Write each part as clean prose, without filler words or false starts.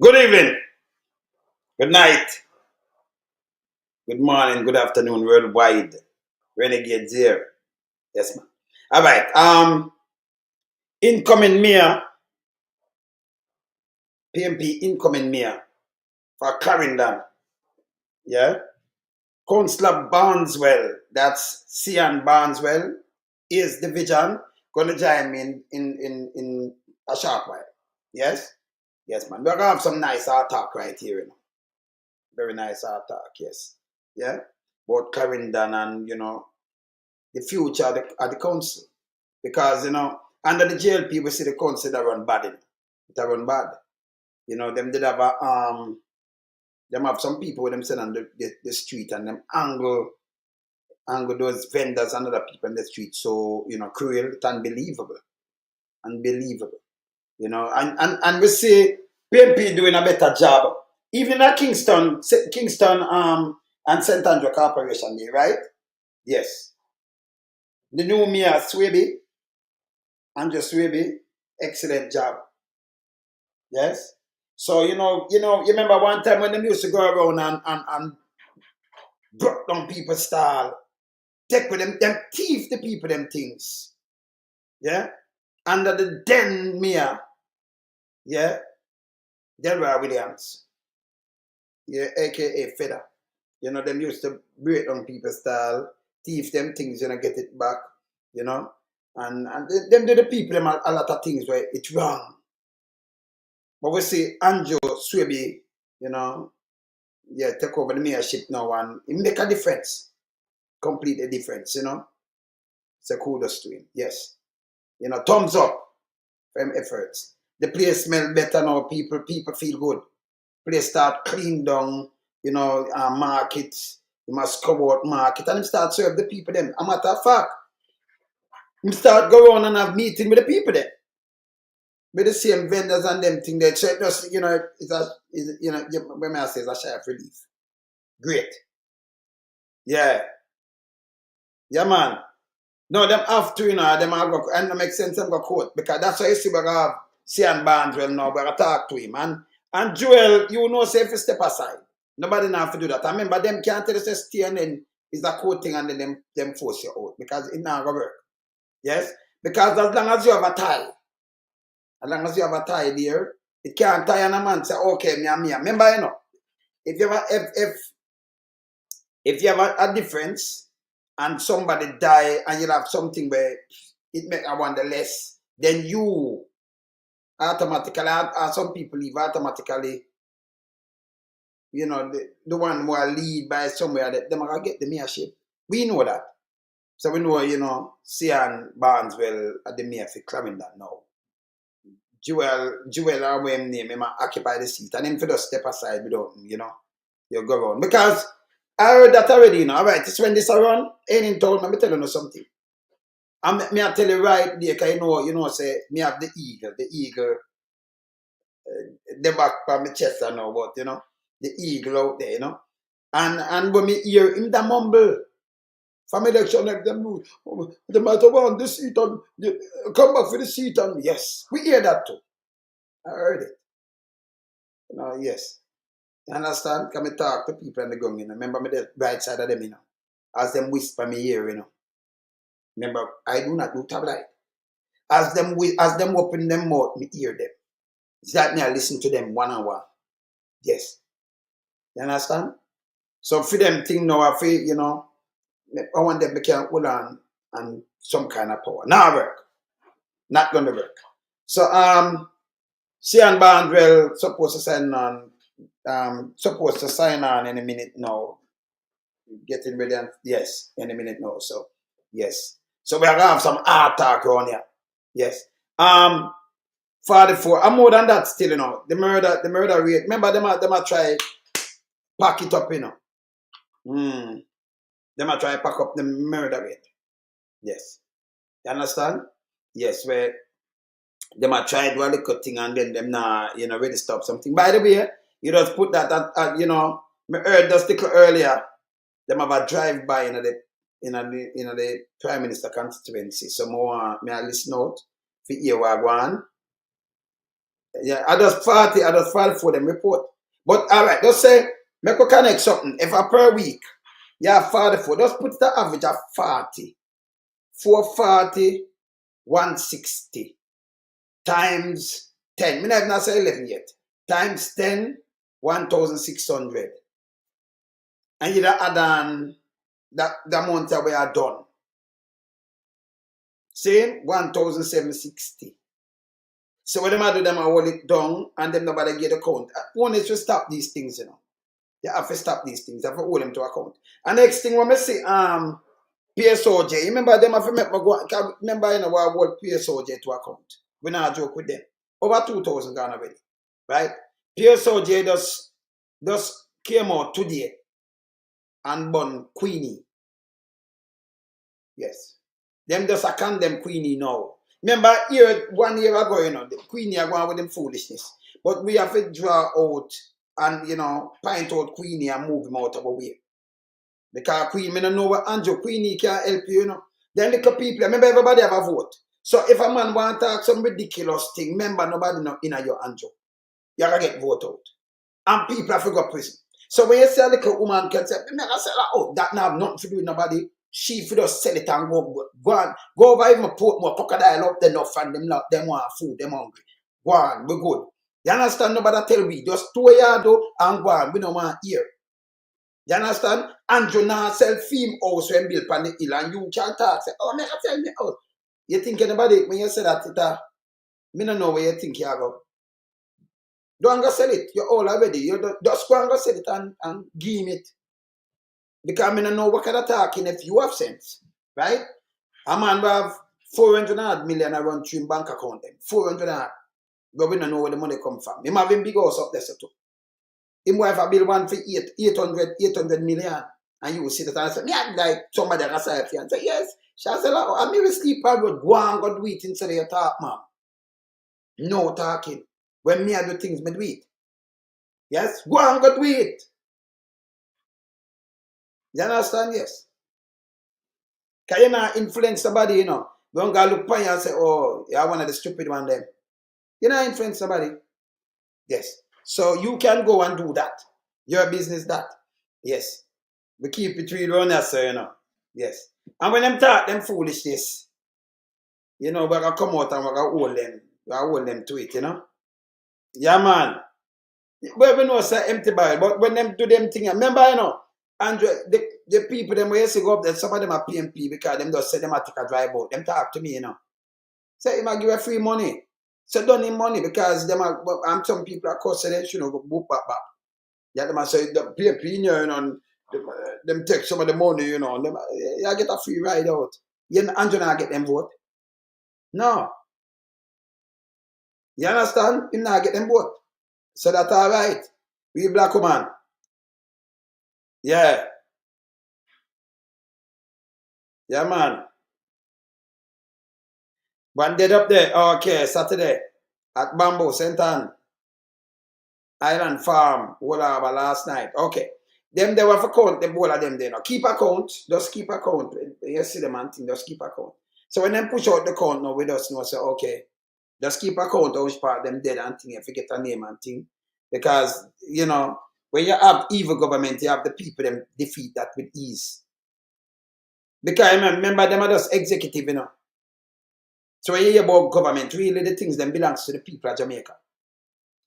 Good evening, good night, good morning, good afternoon, worldwide. Renegades here. Yes, ma'am. All right. Incoming mayor, PNP incoming mayor for Clarendon. Yeah. Councillor Barnswell, that's Scean Barnswell, is division. Gonna join me in a short while. Yes? Yes, man. We're gonna have some nice art talk right here, you know. Very nice art talk, yes. Yeah? About Clarendon and the future of the council. Because, under the JLP, we see the council that run bad. It run bad. Them did have them have some people with them sitting on the street and them angle those vendors and other people in the street. So, cruel, it's unbelievable. Unbelievable. And we see PNP doing a better job. Even at Kingston, and St. Andrew Corporation, right? Yes. The new mayor, Andrew Swaby, excellent job. Yes. So you remember one time when they used to go around and broke down people's style, take with them thief the people them things. Yeah. Under the then mayor, yeah, Delroy Williams, yeah, aka Feather. Them used to break down people's style, thief them things, get it back, and them do the people them a lot of things where it's wrong. But we see Andrew Swaby, take over the mayorship now and it make a difference. Complete a difference, It's a kudos to him. Yes. Thumbs up for him efforts. The place smell better now, people feel good. Place start clean down, markets. You must cover out market and him start serve the people them. A matter of fact, him start go around and have meeting with the people there. With the same vendors and them thing there. So it just, when I say it's a share of relief. Great. Yeah. Yeah, man. No, them have to, them have go, and it makes sense them go court. Because that's why you see we have Scean Barnswell now, we talk to him. And Joel, say if you step aside. Nobody now have to do that. I remember them can't tell us to stay and then it's a court thing and then them force you out. Because it not gonna work. Yes? Because as long as you have a tie, there, it can't tie and a man say, okay, me. Remember, if you have a difference and somebody die and you have something where it make a wonder less, then you automatically, or some people leave automatically, the one who are lead by somewhere that them are going to get the mayorship. We know that. So we know, Scean Barnswell at the mayor for Clarendon now. Joel or whatever name, him occupy the seat. And him for just step aside without him, you go around. Because I heard that already, alright, it's when this around, ain't in town, let me tell you something. Me I tell you right there, because say, me have the eagle, the back from my chest I know, but, the eagle out there, And when me hear him the mumble, from election like them do, the matter one, the seat on, come back for the seat on, yes. We hear that too. I heard it. Yes. You understand? Can me talk to people in the gang, Remember me the right side of them, As them whisper me here, Remember, I do not do tabloid. As them open them mouth, me hear them. It's that me I listen to them one on one. Yes. You understand? So for them thing now, I feel, I want them to can hold on and some kind of power. Not work. Not gonna work. So Scean Barnswell supposed to sign on in a minute now. Getting ready and yes, in a minute now. So yes. So we are gonna have some art talk around here. Yes. 44. I'm more than that still, The murder rate. Remember them a try pack it up, Them a try pack up the murder rate. Yes. You understand? Yes, where them a try do a little thing and then them not, ready stop something. By the way, you just put that at me heard just little earlier, them have a drive by in the Prime Minister constituency. So more me I listen out for hear what go on. Yeah, I just 40 for them report. But all right, just say, make a connect something. If I per week, yeah, 44. Just put the average of 40. 440, 160 times 10. Me not say 11 yet. Times 10, 1,600. And you add on that the amount that we are done. See, 1,760. So when them do them, I hold it down and them nobody get a count. One is to stop these things, you know. You have to stop these things. You have to hold them to account. And next thing when I see PSOJ, remember them have to remember you know what I hold PSOJ to account. We not joke with them. Over 2,000 gone already. Right? PSOJ just came out today and burn Queenie. Yes. Them just account them Queenie now. Remember here 1 year ago, you know, the Queenie are going with them foolishness. But we have to draw out and, you know, point out Queenie and move him out of our way. Because Queen, I don't know what Andrew Queenie can help you, you know. Then look at people, remember everybody have a vote. So if a man want to talk some ridiculous thing, remember nobody know in your Andrew. You gotta get vote out. And people have to go to prison. So when you say a little woman can say, I say, oh, that now have nothing to do with nobody. She for just sell it and go over even put more crocodile up there enough and them want food, them hungry. Go on, we good. You understand? Nobody tell me. Just 2 years do and go on. We don't want hear. You understand? Andrew now sell film house when built on the hill and you can talk. Say, oh, man, tell me out. You think anybody, when you say that, me don't know where you think you are go. Don't go sell it. You're all already. You just go and go sell it and give it. Because I don't know what kind of talking if you have sense. Right? A man will have 400 million around through bank account. 400. But we don't know where the money come from. He have a big house up there too. He might have a bill one for 800 million. And you will sit there and say, yeah, like somebody can say it and say, yes. She said, oh, I may sleep I would go and go do it instead of your talk, man. No talking. When me I do things, me do it. Yes? Go and go do it. You understand? Yes. Can you not influence somebody, you know? Don't go look upon you and say, oh, you're one of the stupid one them. You not influence somebody. Yes. So you can go and do that. Your business that. Yes. We keep it real on us, you know. Yes. And when them talk them foolishness, you know, we're going to come out and we're going to hold them. We're going to hold them to it, you know. Yeah, man. Well, we know it's an empty barrel, but when them do them thing, remember, you know, and the people, them where you go up there, some of them are PNP because them just say them are take a drive out. Them talk to me, you know. Say, you might give a free money. So don't need money because them are, and some people are course they should go boop back. Yeah, them are say, the PNP, you know, and them take some of the money, you know, them, you get a free ride out. You know, and you not get them vote. No. You understand? You not get them vote. So that's all right. We black woman. Yeah. Yeah, man. One dead up there. Okay, Saturday. At Bamboo, St. Ann. Island Farm. Whole harbor last night. Okay. Them they were for count, them all of them there now. Keep account. Just keep account. You see them and thing, just keep account. So when them push out the count now, we just know say, okay. Just keep account of which part them dead and thing, if you get a name and thing. Because, you know, when you have evil government, you have the people them defeat that with ease. Because remember them are just executive, you know. So when you hear about government, really the things them belongs to the people of Jamaica.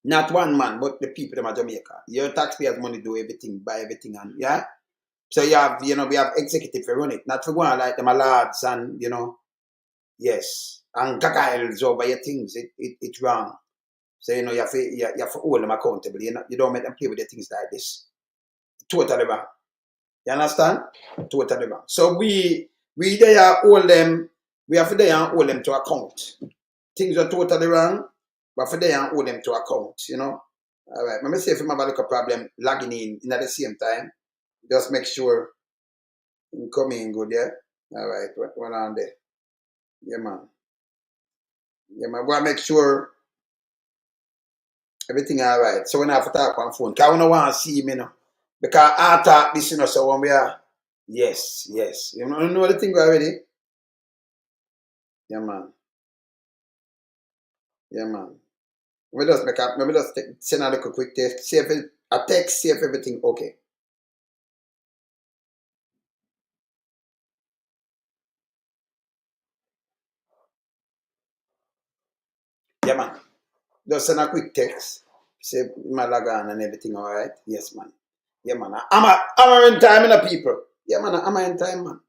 Not one man, but the people of Jamaica. Your taxpayers' money do everything, buy everything, and yeah. So you have, you know, we have executive to run it. Not for going like them a lads and, you know, yes. And gagails over your things. It's wrong. So, you know, you have to hold them accountable. You don't make them play with the things like this. Totally wrong. You understand? Totally wrong. So we there hold them, we have to there hold them to account. Things are totally wrong, but for there hold them to account, you know. All right. Let me see if you have a look a problem logging in at the same time. Just make sure you come in good, yeah? All right. What on there? Yeah, man. Yeah, man. Want to make sure everything all right. So when I have to talk on phone, because I don't want to see me, you know. Because I talk this, you know, so when we are, yes. You know the thing already? Yeah, man. Let me just make up. Let me just send out a quick text. See if see if everything okay. Yeah, man. Just send a quick text. Say my lagan and everything all right. Yes, man. Yeah, man. I'm in time in the people. Yeah, man. I'm in time, man.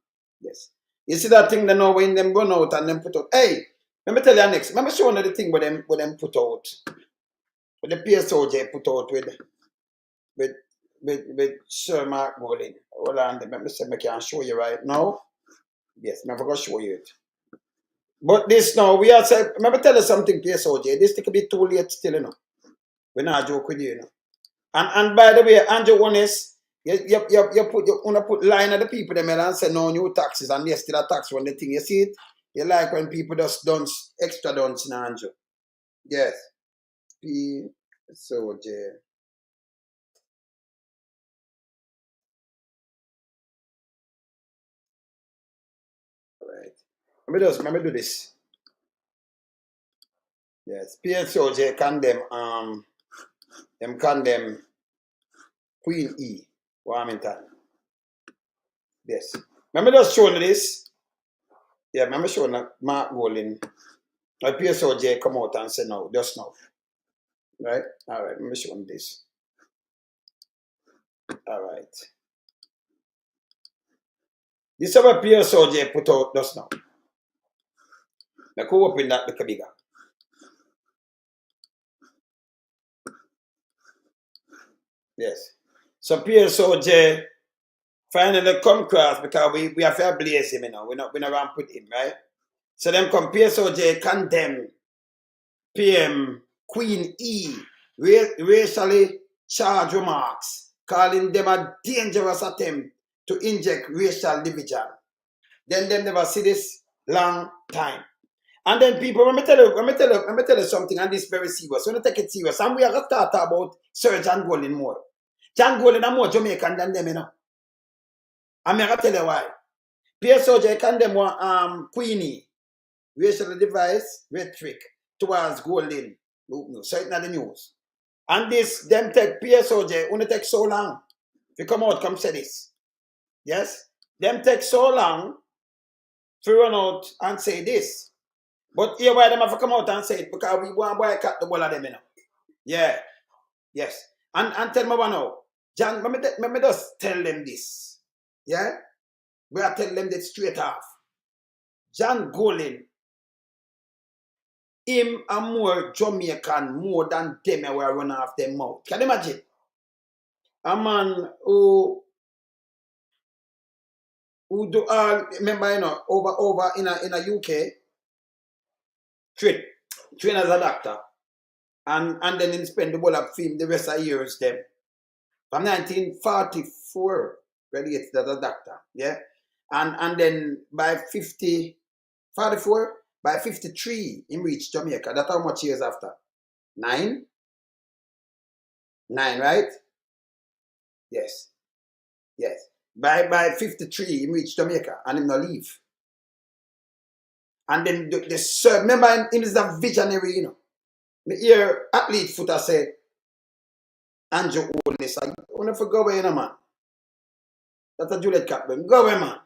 Yes. You see that thing they know when them run out and them put out. Hey, let me tell you next. Let me show you the thing where them put out. What the PSOJ put out with Sir Mark Bowling. Hold on, let me see if I can show you right now. Yes, I'm going to show you it. But this now, we are saying, let me tell you something, PSOJ. This thing could be too late still, you know. We're not joke with you, you know. And by the way, Andrew Honest, you wanna put line of the people them and say no new taxes and yes still a tax when the thing you see it. You like when people just done extra dunce in Andrew. Yes. PSOJ. Right. Let me do this. Yes. PSOJ condemn them condemn Queen E. Warmington. Yes. Remember just showing this? Yeah, remember showing Mark Golding. PSOJ come out and say no, just now. Right? Alright, let me show him this. Alright. This is what PSOJ put out just now. Now go open that little bigger. Yes. So PSOJ finally come across because we have to blaze him, you know. We're not going to put him, right? So them come PSOJ condemn PM Queen E racially charged remarks, calling them a dangerous attempt to inject racial division. Then them never see this long time. And then people, let me tell you something, and this is very serious. When you take it serious, and we are going to talk about Sir John Golding more. John Golding is more Jamaican than them, you know. I'm going to tell you why. PSOJ condemn Queenie, racial device, rhetoric towards Golding. So it's not the news. And this, them take PSOJ, only take so long. If you come out, come say this. Yes? Them take so long to run out and say this. But here why them have to come out and say it because we want to boycott the whole of them, you know. Yeah. Yes. And tell me what now. John, let me just tell them this. Yeah? We are telling them this straight off. John Golding, him and more Jamaican more than them who are running off their mouth. Can you imagine? A man who do all, remember, you know, over in a UK, train as a doctor. And then he spend the whole of film the rest of years them. From 1944, graduated as a doctor. Yeah. And then by 44, by 53, he reached Jamaica. That's how much years after? 9? 9, right? Yes. Yes. By 53, he reached Jamaica and him not leave. And then remember him is a visionary, you know. Me hear athlete footer say, Andrew Oldness, I want to go away, you know, man. That's a Juliet Captain. Go away, man.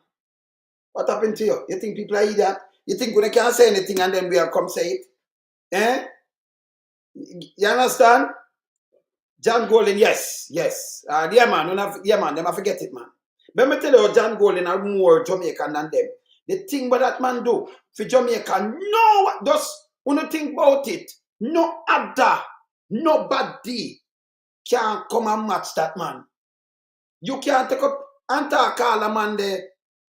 What happened to you? You think people are idiot? You think when they can't say anything and then we are come say it? Eh? You understand? John Golding, yes. Yeah, man, never forget it, man. Let me tell you, John Golding are more Jamaican than them. The thing what that man do for Jamaica, no, just when you think about it, no other, nobody can come and match that man. You can't take up and talk all a man there,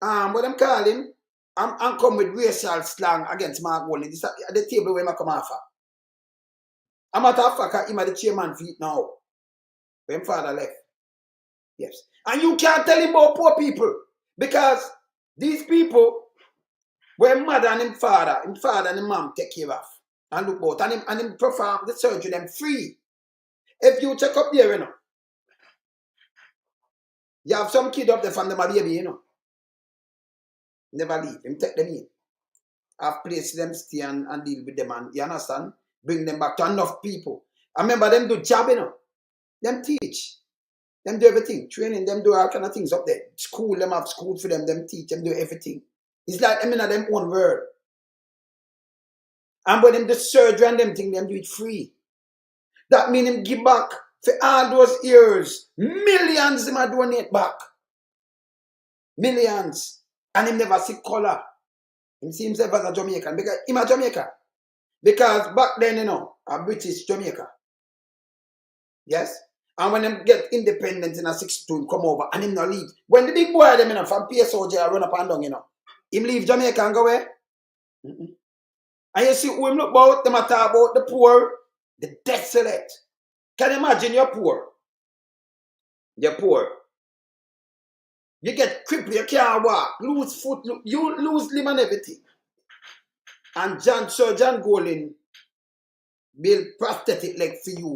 what them call him, and come with racial slang against Mark Golding. This at the table where I come off. A matter of fact, him at the chairman feet now. When father left. Yes. And you can't tell him about poor people. Because these people were mother and him father and him mom take care of. And look out. And him perform the surgery them free. If you check up there, you know. You have some kid up there from the baby, you know. Never leave. Him take them in. Have place them stay and deal with them, and you understand? bring them back to enough people. I remember them do job, you know. Them teach. Them do everything. Training, them do all kind of things up there. School, them have school for them. Them teach, them do everything. It's like, I mean, them own word. And when them do surgery and them thing, them do it free. That means them give back for all those years. Millions them are donate back. Millions. And him never see color. Him see himself as a Jamaican. Because him a Jamaican. Because back then, you know, a British Jamaica. Yes? And when them get independent in a 62, come over and him not leave. When the big boy them, you know, from PSOJ run up and down, you know, him leave Jamaica and go where? And you see who him look about, them a talk about the poor, the desolate. Can you imagine you're poor? You're poor. You get crippled, you can't walk, lose foot, you lose limb and everything. And Sir John Golding build prosthetic leg for you.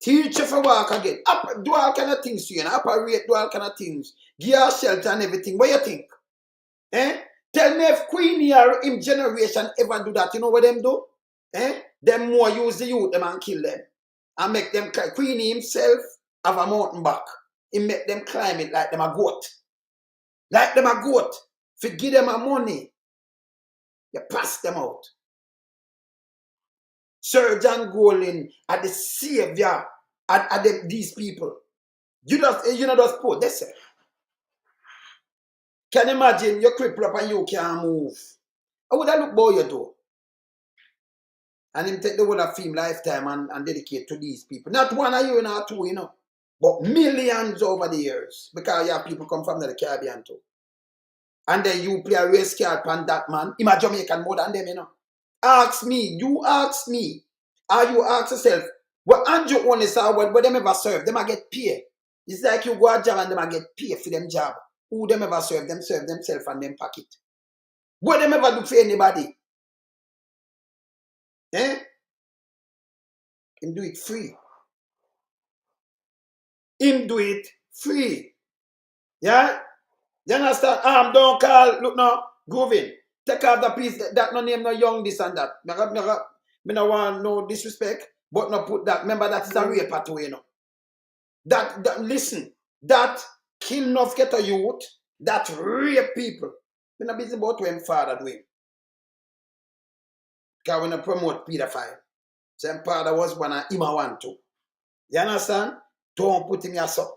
Teach you for walk again. Do all kind of things to you, and operate, do all kind of things. Give you shelter and everything. What you think? Eh? Tell me if Queenie or him generation ever do that. You know what them do? Eh? Them more use the youth them and kill them. And make them climb. Queenie himself have a mountain back. He make them climb it like them a goat. Like them a goat. If you give them a money, you pass them out. Sir John Golding are the savior of these people. You know those poor, they say. Can you imagine you cripple up and you can't move? How would I look boy you do? And him take the whole of film lifetime and dedicate to these people. Not one of you, not two, you know. But millions over the years. Because you have people come from the Caribbean too. And then you play a race card on that man. Him a Jamaican more than them, you know. Ask me, you ask me. Or you ask yourself, what Andrew only saw what them ever serve, them a get paid. It's like you go a job and them a get paid for them job. Who them ever serve themselves and them pocket. What them ever do for anybody? Eh? Him do it free. Him do it free. Yeah? You understand? Don't call, look now, Groovin. Take off the piece, that no name no young, this and that. Me no want no disrespect, but no put that. Remember that is a rape at you know. That listen, that kill enough get a youth, that rape people. Me no busy about when father do him. Because we no promote pedophile. Same father was one and him a want to. You understand? Don't put him here so.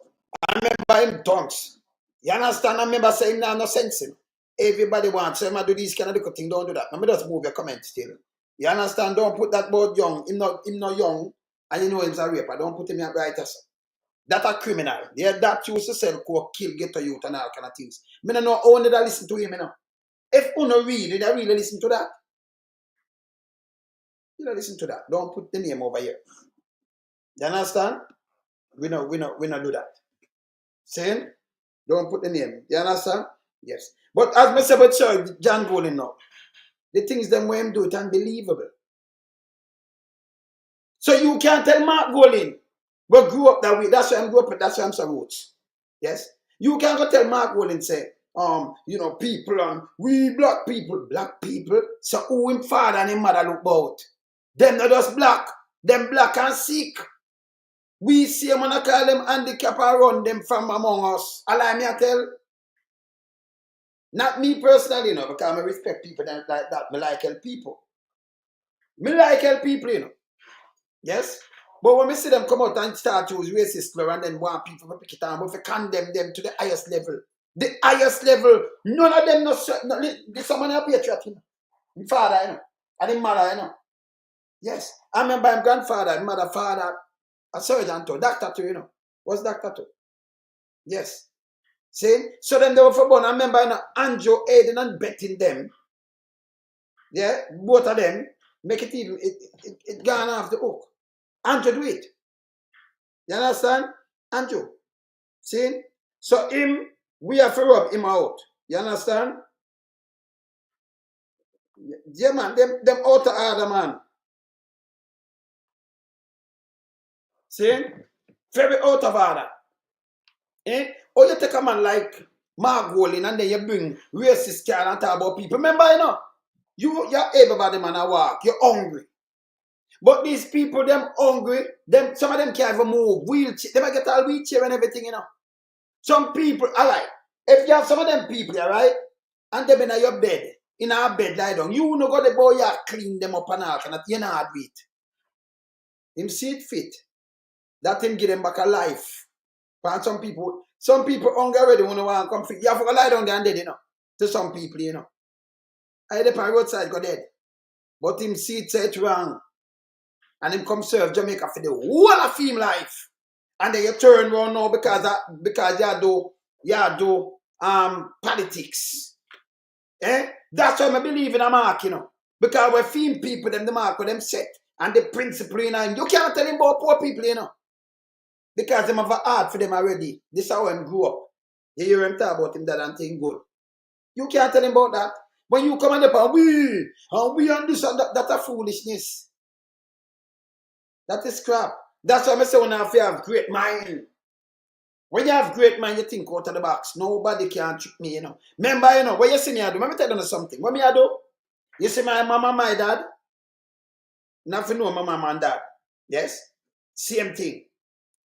I remember him tongues. You understand? I remember saying no sense him. Everybody wants, so I do this kind of little thing, don't do that. Let me just move your comment still. You understand? Don't put that board young. Him not young, and you know him's a raper. Don't put him here right as that a criminal. Yeah, that used to sell coke, kill, get to youth and all kind of things. Me no know only that listen to him, you know. If you no read, they really listen to that. You don't listen to that. Don't put the name over here. You understand? We no do that. Saying? Don't put the name. You understand? Yes. But as I said about Sir John Golding now, the things them when him do it unbelievable. So you can't tell Mark Golding, we grew up that way. That's why I'm grew up, that's why I'm so roots. Yes? You can't go tell Mark Golding say, you know, people, we black people. So who him father and him mother look about? Them not just black. Them black and sick. We see them and call them handicap and run them from among us. Allow me to tell. Not me personally, you know, because I respect people like that. I like help people. Me like help people, you know. Yes? But when we see them come out and start to use racist slur and then want people to pick it on, but we condemn them to the highest level. The highest level. None of them, someone a patriot, you know. My father, you know. And his mother, you know. Yes. I remember my grandfather, my mother, father, a surgeon too, doctor too, you know. Was doctor too. Yes. See? So then they were for born. I remember, you know, Andrew aiding and betting them. Yeah, both of them make it even, it gone off the hook. Andrew do it. You understand? Andrew. See? So him, we have to rub him out. You understand? Yeah, man, them out of order, man. See? Very out of order. Eh? Or you take a man like Mark Golding and then you bring racist card and talk about people. Remember, you know, you're able body man to walk, you're hungry. But these people, them hungry, some of them can't even move. Wheelchair, they might get a wheelchair and everything, you know. Some people, all right. If you have some of them people, all right, and them in your bed, in our bed lie down, you know go the boy, you clean them up and all, and you know hard with. Him see it fit. That him give them back a life. But some people hungry already when they want to come fit. You have to lie down there and dead, you know. To some people, you know. I the roadside go dead. But him see it say it wrong. And him come serve Jamaica for the whole of him life. And then you turn around now because you do politics. Eh? That's why I believe in a mark, you know. Because we're film people, them the mark with them set. And the principle, you know, and you can't tell him about poor people, you know. Because them have a heart for them already. This is how him grew up. You hear him talk about him that and think good. You can't tell him about that. When you come on up and we and this and that, that's a foolishness. That is crap. That's why I say when you have great mind. When you have great mind, you think out of the box. Nobody can trick me, you know. Remember, you know, what you see me I do, let me tell you something. What me I do? You see my mama, my dad? Nothing know my mama and dad. Yes? Same thing.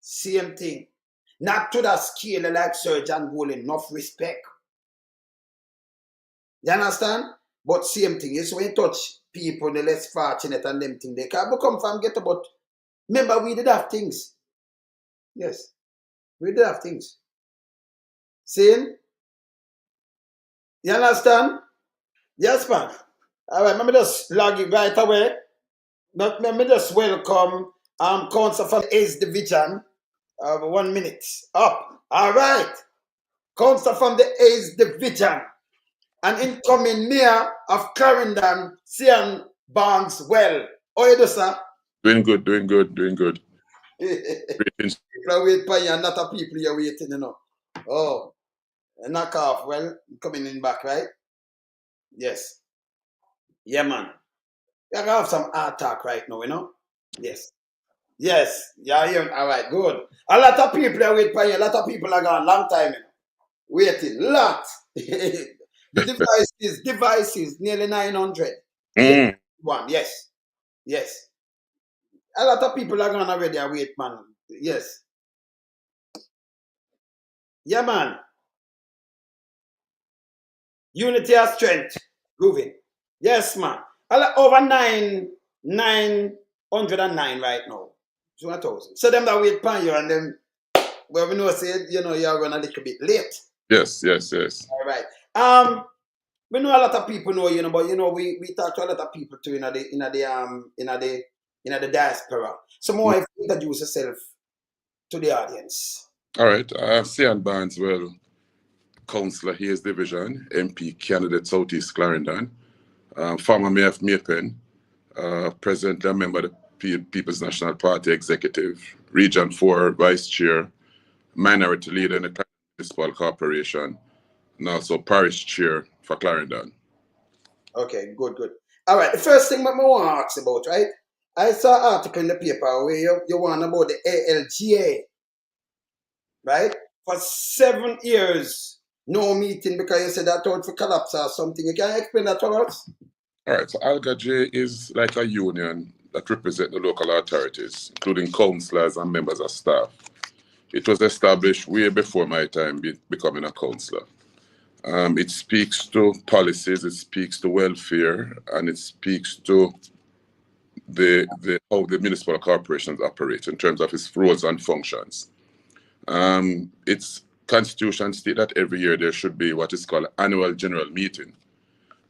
Same thing. Not to that scale like Sir John Gold, enough respect. You understand? But same thing. You see when you touch people, the less fortunate and them thing, they can't become from ghetto, but remember we did have things. Yes. We did have things. See? You understand? Yes, man. All right, let me just log it right away. Let me just welcome Council from the 8th Division. 1 minute. Up. All right. Council from the 8th Division. An incoming mayor of Clarendon Scean Barnswell. How you do, sir? Doing good, doing good, doing good. People are waiting for you, and not a people you're waiting, you know. Oh, knock off. Well, coming in back, right? Yes. Yeah, man. You're gonna have some hard talk right now, you know? Yes. Yes. Yeah, yeah. All right, good. A lot of people are waiting for you. A lot of people are gone long time, you know. Waiting. Lot. The devices, nearly 900. Yeah. One. Yes. Yes. A lot of people are gone already and wait, man. Yes. Yeah, man. Unity of strength. Grooving. Yes, man. Over 909 right now. 2,000. So them that wait pan you and them, well, we know say, you know, you're running a little bit late. Yes, yes, yes. All right. We know a lot of people know, you know, but you know, we talk to a lot of people too in the diaspora. So more if you introduce yourself to the audience. All right. Scean Barnswell, Councillor Hayes Division, MP candidate Southeast Clarendon, former Mayor of Maypen, presently a member of the People's National Party Executive, Region 4 Vice Chair, Minority Leader in the Clarendon Municipal Corporation, and also Parish Chair for Clarendon. Okay, good, good. All right, the first thing I want to ask about, right? I saw an article in the paper where you want about the ALGA, right? For 7 years, no meeting because you said that out for collapse or something. You can explain that to us? All right, so ALGA is like a union that represents the local authorities, including councillors and members of staff. It was established way before my time becoming a councillor. It speaks to policies, it speaks to welfare, and it speaks to how the municipal corporations operate in terms of its roles and functions. Its constitution states that every year there should be what is called annual general meeting.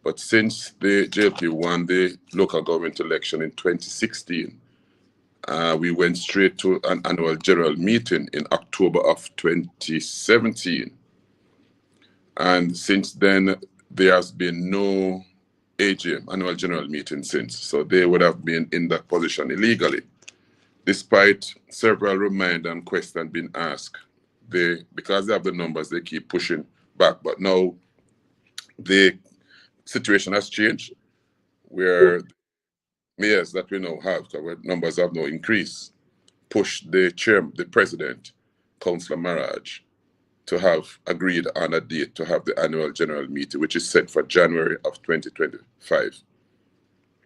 But since the JLP won the local government election in 2016, we went straight to an annual general meeting in October of 2017. And since then, there has been no AGM, annual general meeting since. So they would have been in that position illegally. Despite several reminders and questions being asked, because they have the numbers, they keep pushing back. But now the situation has changed where mayors that we now have, our numbers have now increased, pushed the president, Councillor Maraj, to have agreed on a date to have the annual general meeting, which is set for January of 2025.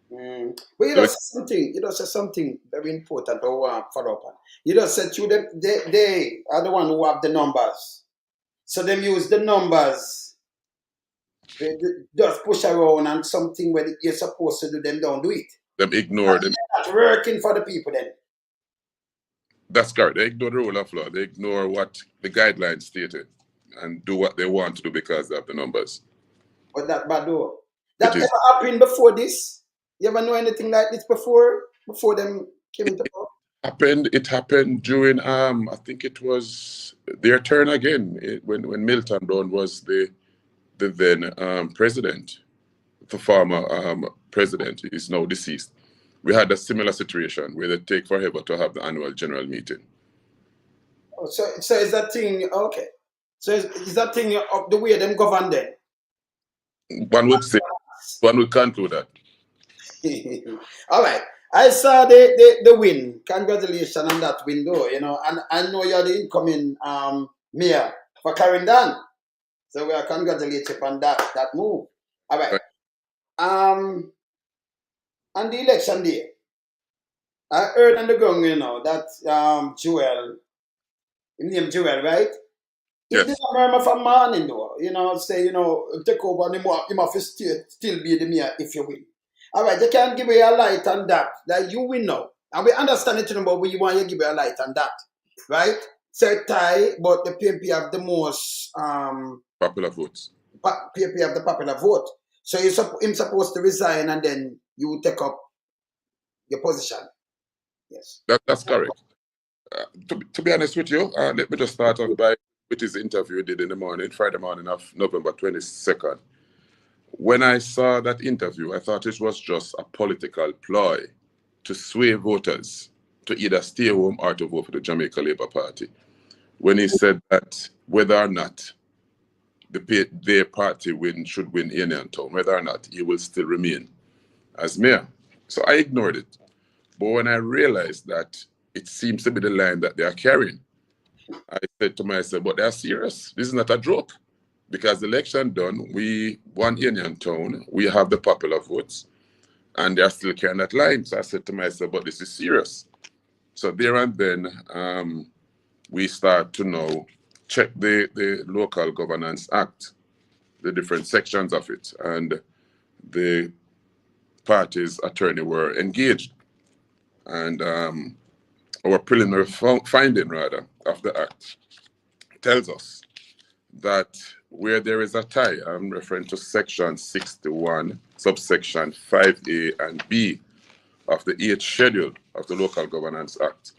But you So just say something. You just say something very important. I want to follow up on. You just said to them, they are the one who have the numbers. So them use the numbers. They just push around and something where you're supposed to do, them don't do it. them ignore them. That's working for the people then. That's correct. They ignore the rule of law. They ignore what the guidelines stated and do what they want to do because of the numbers. But that bad though. It That is ever happened before this? You ever know anything like this before? Before them came into power? happened. It happened during I think it was their turn again when Milton Brown was the then president. The former president is now deceased. We had a similar situation where they take forever to have the annual general meeting. Oh, so is that thing okay? So is that thing of the way them govern then? One would say, one would conclude that. All right. I saw the win. Congratulations on that win, though. You know, and I know you're the incoming mayor for Clarendon. So we are congratulating you on that move. All right. On the election day, I heard on the ground, you know, that Joel, his name Joel, right? He Yes, didn't murmur for morning though, you know, say, you know, take over and you have to still be the mayor if you win. All right, you can give me a light on that you win now. And we understand it, but we want you to give me a light on that, right? So tie, but the PNP have the most, popular votes. PNP have the popular vote. So him supposed to resign and then you take up your position. Yes. That's correct. To be honest with you, let me just start off with his interview he did in the morning, Friday morning of November 22nd. When I saw that interview, I thought it was just a political ploy to sway voters to either stay home or to vote for the Jamaica Labour Party. When he said that whether or not their party should win Town, whether or not he will still remain as mayor. So I ignored it. But when I realized that it seems to be the line that they are carrying, I said to myself, but they're serious. This is not a joke. Because the election done, we won Town, we have the popular votes, and they're still carrying that line. So I said to myself, but this is serious. So there and then, we start to now check the Local Governance Act, the different sections of it, and the party's attorney were engaged. And our preliminary finding, rather, of the act tells us that where there is a tie, I'm referring to section 61, subsection 5A and B of the 8th schedule of the Local Governance Act.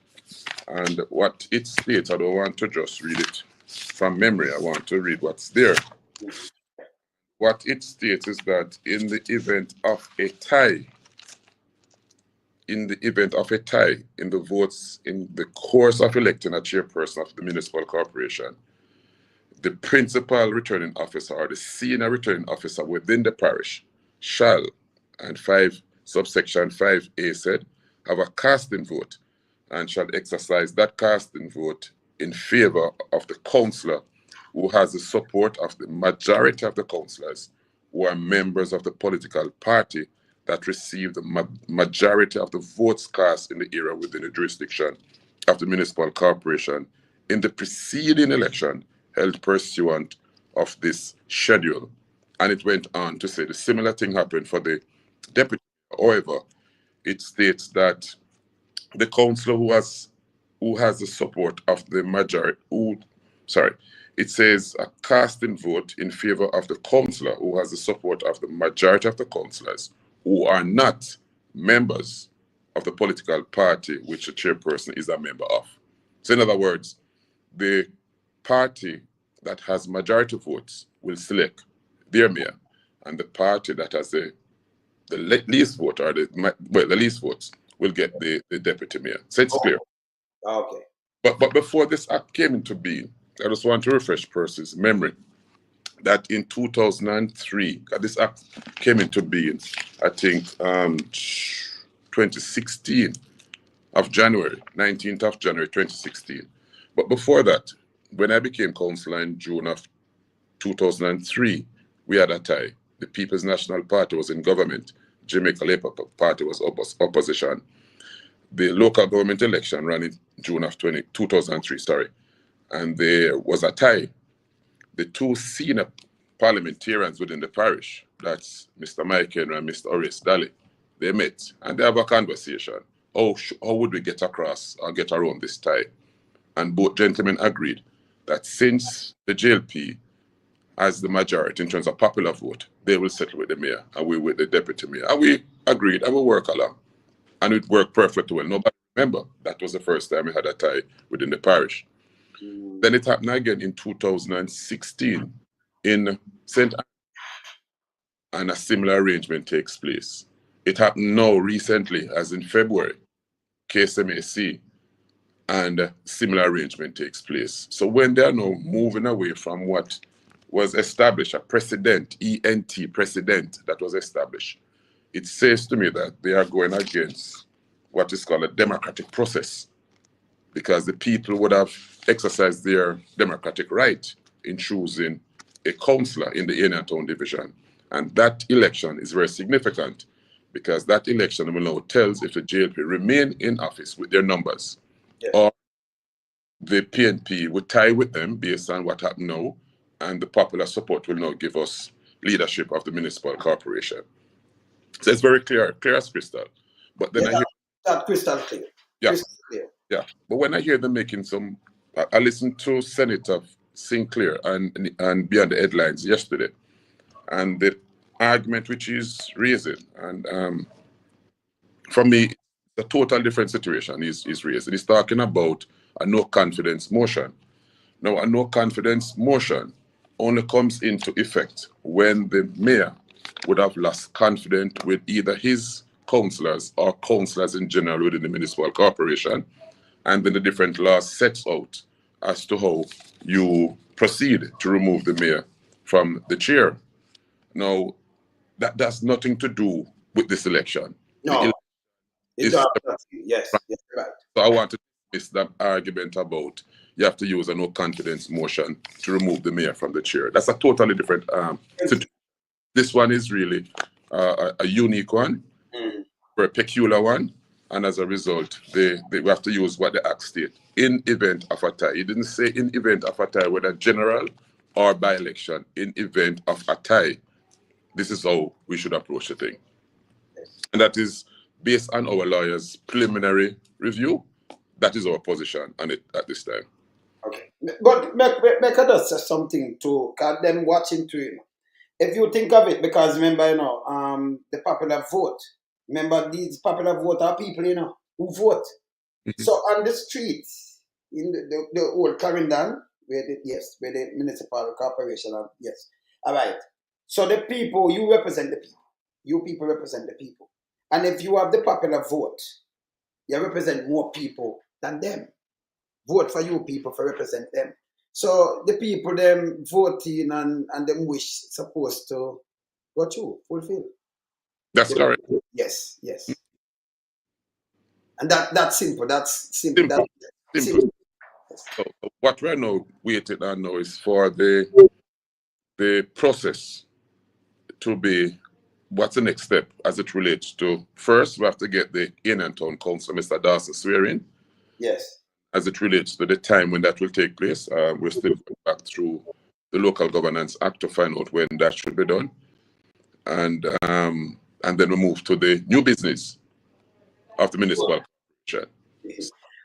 And what it states, I don't want to just read it from memory, I want to read what's there. What it states is that in the event of a tie, in the votes in the course of electing a chairperson of the municipal corporation, the principal returning officer or the senior returning officer within the parish shall, and subsection 5A said, have a casting vote and shall exercise that casting vote in favor of the councillor who has the support of the majority of the councillors who are members of the political party that receive the majority of the votes cast in the area within the jurisdiction of the municipal corporation in the preceding election held pursuant of this schedule. And it went on to say the similar thing happened for the deputy. However, it states that the councillor who has the support of the majority, it says a casting vote in favor of the councillor who has the support of the majority of the councillors who are not members of the political party which the chairperson is a member of. So in other words, the party that has majority votes will select their mayor, and the party that has the least vote or the least votes will get the deputy mayor. So it's clear. Okay. But before this act came into being, I just want to refresh person's memory that in 2003, this act came into being, I think, 2016 of January, 19th of January 2016. But before that, when I became councillor in June of 2003, we had a tie. The People's National Party was in government. Jamaica Labour Party was opposition. The local government election ran in June of 2003, sorry, and there was a tie. The two senior parliamentarians within the parish, that's Mr. Mike Henry and Mr. Horace Daly, they met and they have a conversation. How would we get across or get around this tie? And both gentlemen agreed that since the JLP has the majority in terms of popular vote, they will settle with the mayor and we with the deputy mayor. And we agreed and we work along. And it worked perfectly well. Nobody remember that was the first time we had a tie within the parish. Then it happened again in 2016 in St. and a similar arrangement takes place. It happened now recently, as in February, KSMAC, and a similar arrangement takes place. So when they are now moving away from what was established, a precedent, ENT precedent that was established, it says to me that they are going against what is called a democratic process, because the people would have exercised their democratic right in choosing a councillor in the Area Town Division. And that election is very significant because that election will now tells if the JLP remain in office with their numbers, yes, or the PNP would tie with them based on what happened now, and the popular support will now give us leadership of the municipal corporation. So it's very clear as crystal. But then I hear that crystal clear. Yeah. Crystal clear. Yeah. But when I hear them making some, I listened to Senator Sinclair and Beyond the Headlines yesterday, and the argument which he's raising, and for me, a total different situation is raised. He's talking about a no confidence motion. Now, a no confidence motion only comes into effect when the mayor would have lost confidence with either his councillors or councillors in general within the municipal corporation, and then the different laws sets out as to how you proceed to remove the mayor from the chair. Now, that has nothing to do with this election. No, yes, right. So I want to miss that argument about you have to use a no confidence motion to remove the mayor from the chair. That's a totally different situation. This one is really a unique one, or a peculiar one, and as a result, they have to use what the act state in event of a tie. It didn't say in event of a tie, whether general or by-election. In event of a tie, this is how we should approach the thing. And that is based on our lawyers' preliminary review. That is our position on it at this time. Okay. But make us say something to them watching to you. If you think of it, because remember, the popular vote. Remember, these popular vote are people, who vote. Mm-hmm. So on the streets, in the old Clarendon, where the municipal corporation, yes. All right. So the people, you represent the people. You people represent the people. And if you have the popular vote, you represent more people than them. Vote for you people to represent them. So the people them voting and them wish supposed to go through, fulfill. That's correct. Yes. And that's simple. That's simple. Simple. Simple. So what we're now waiting on now is for the process to be, what's the next step as it relates to, first we have to get the Area Town Council, Mr. Dawson, swearing. Yes. As it relates to the time when that will take place, we're still going back through the Local Governance Act to find out when that should be done. And then we move to the new business of the municipal corporation.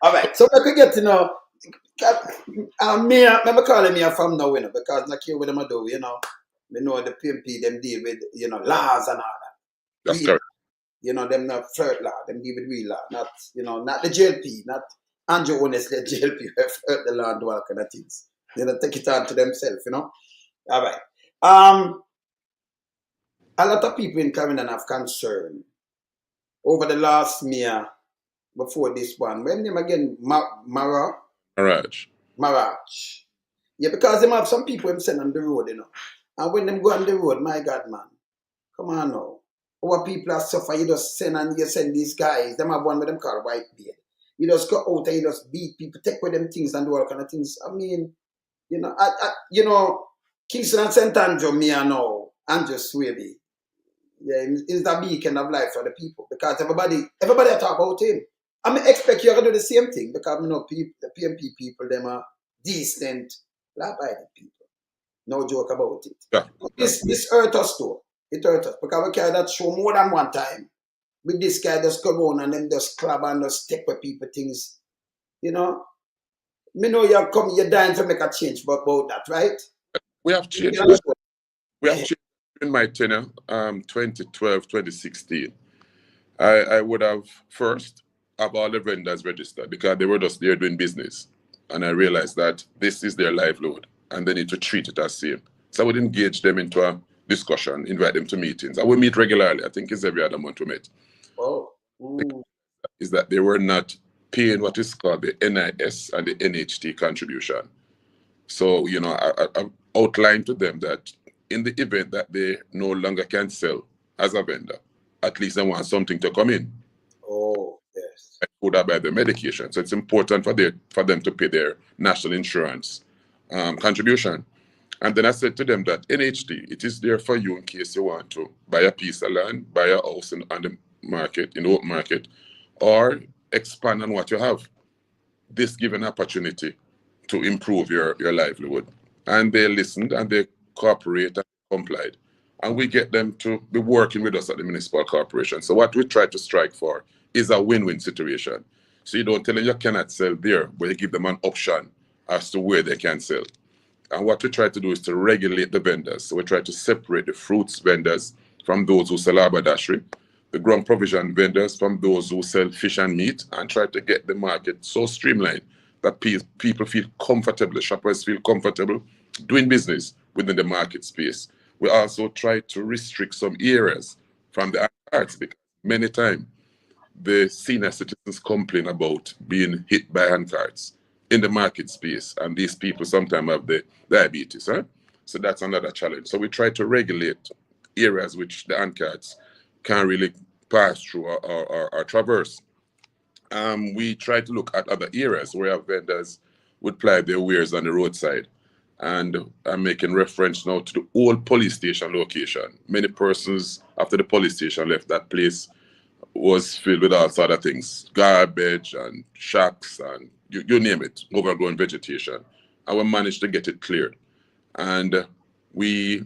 All right, so we could get to know, me, I'm calling me from now, because not care what them do, we know the PNP, them deal with, laws and all that. That's correct. Them not flirt law, them deal with real law, not the JLP, not Andrew honestly, the JLP have hurt the law and do all kind of things. Take it on to themselves, All right. A lot of people in Clarendon have concern over the last mayor before this one. When name again, Maraj. Yeah, because them have some people them send on the road, And when them go on the road, my God, man, come on now. Our people are suffer, you just send these guys. Them have one with them called white beard. You just go out and you just beat people, take with them things and do all kind of things. I mean, Kingston and St. Andrew, me I know, Andrew Swaby. Yeah, he's the beacon of life for the people because everybody talk about him. I mean, expect you to do the same thing because you know people, the PNP people, them are decent, law-abiding people. No joke about it. Yeah. This hurt us too. It hurt us because we carry that show more than one time. With this guy just go on and then just club and just stick with people things. You know? Me know you're dying to make a change about that, right? We have changed Yeah. that. We have changed in my tenure, 2012, 2016. I would have first have all the vendors registered because they were just there doing business. And I realized that this is their livelihood and they need to treat it as same. So I would engage them into a discussion, invite them to meetings. I would meet regularly. I think it's every other month we met. Oh. Mm. Is that they were not paying what is called the NIS and the NHT contribution. So, you know, I outlined to them that in the event that they no longer can sell as a vendor, at least they want something to come in. Oh, yes. Food or buy their medication. So it's important for them to pay their national insurance contribution. And then I said to them that NHT, it is there for you in case you want to buy a piece of land, buy a house on the market, in the open market, or expand on what you have. This give an opportunity to improve your livelihood. And they listened and they cooperate and complied. And we get them to be working with us at the municipal corporation. So what we try to strike for is a win-win situation. So you don't tell them you cannot sell there, but you give them an option as to where they can sell. And what we try to do is to regulate the vendors. So we try to separate the fruits vendors from those who sell haberdashery, the ground provision vendors from those who sell fish and meat, and try to get the market so streamlined that people feel comfortable, shoppers feel comfortable doing business within the market space. We also try to restrict some areas from the arts because many times the senior citizens complain about being hit by handcarts in the market space, and these people sometimes have the diabetes, right? So that's another challenge. So we try to regulate areas which the handcarts can't really pass through or traverse. We try to look at other areas where vendors would ply their wares on the roadside. And I'm making reference now to the old police station location. Many persons, after the police station left that place, was filled with all sort of things, garbage and shacks and you name it, overgrown vegetation. And we managed to get it cleared. And we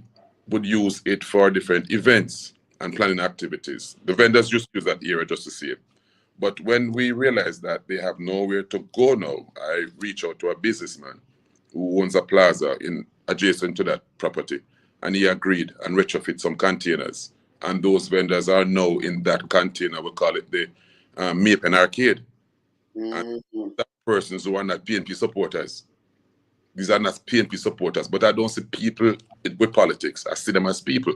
would use it for different events and planning activities. The vendors used to use that area just to see it. But when we realized that they have nowhere to go now, I reached out to a businessman who owns a plaza in adjacent to that property, and he agreed and retrofit some containers. And those vendors are now in that container. We call it the Mapen Arcade. And that persons who are not PNP supporters. These are not PNP supporters, but I don't see people with politics. I see them as people.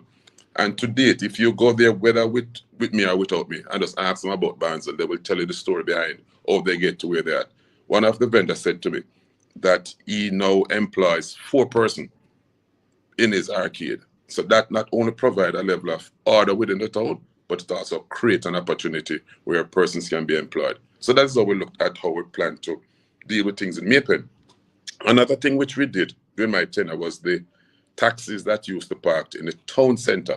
And to date, if you go there, whether with me or without me, and just ask them about Barnswell, they will tell you the story behind how they get to where they're at. One of the vendors said to me that he now employs 4 persons in his arcade. So that not only provide a level of order within the town, but it also create an opportunity where persons can be employed. So that's how we looked at how we plan to deal with things in Mapen. Another thing which we did during my tenure was the taxis that used to park in the town center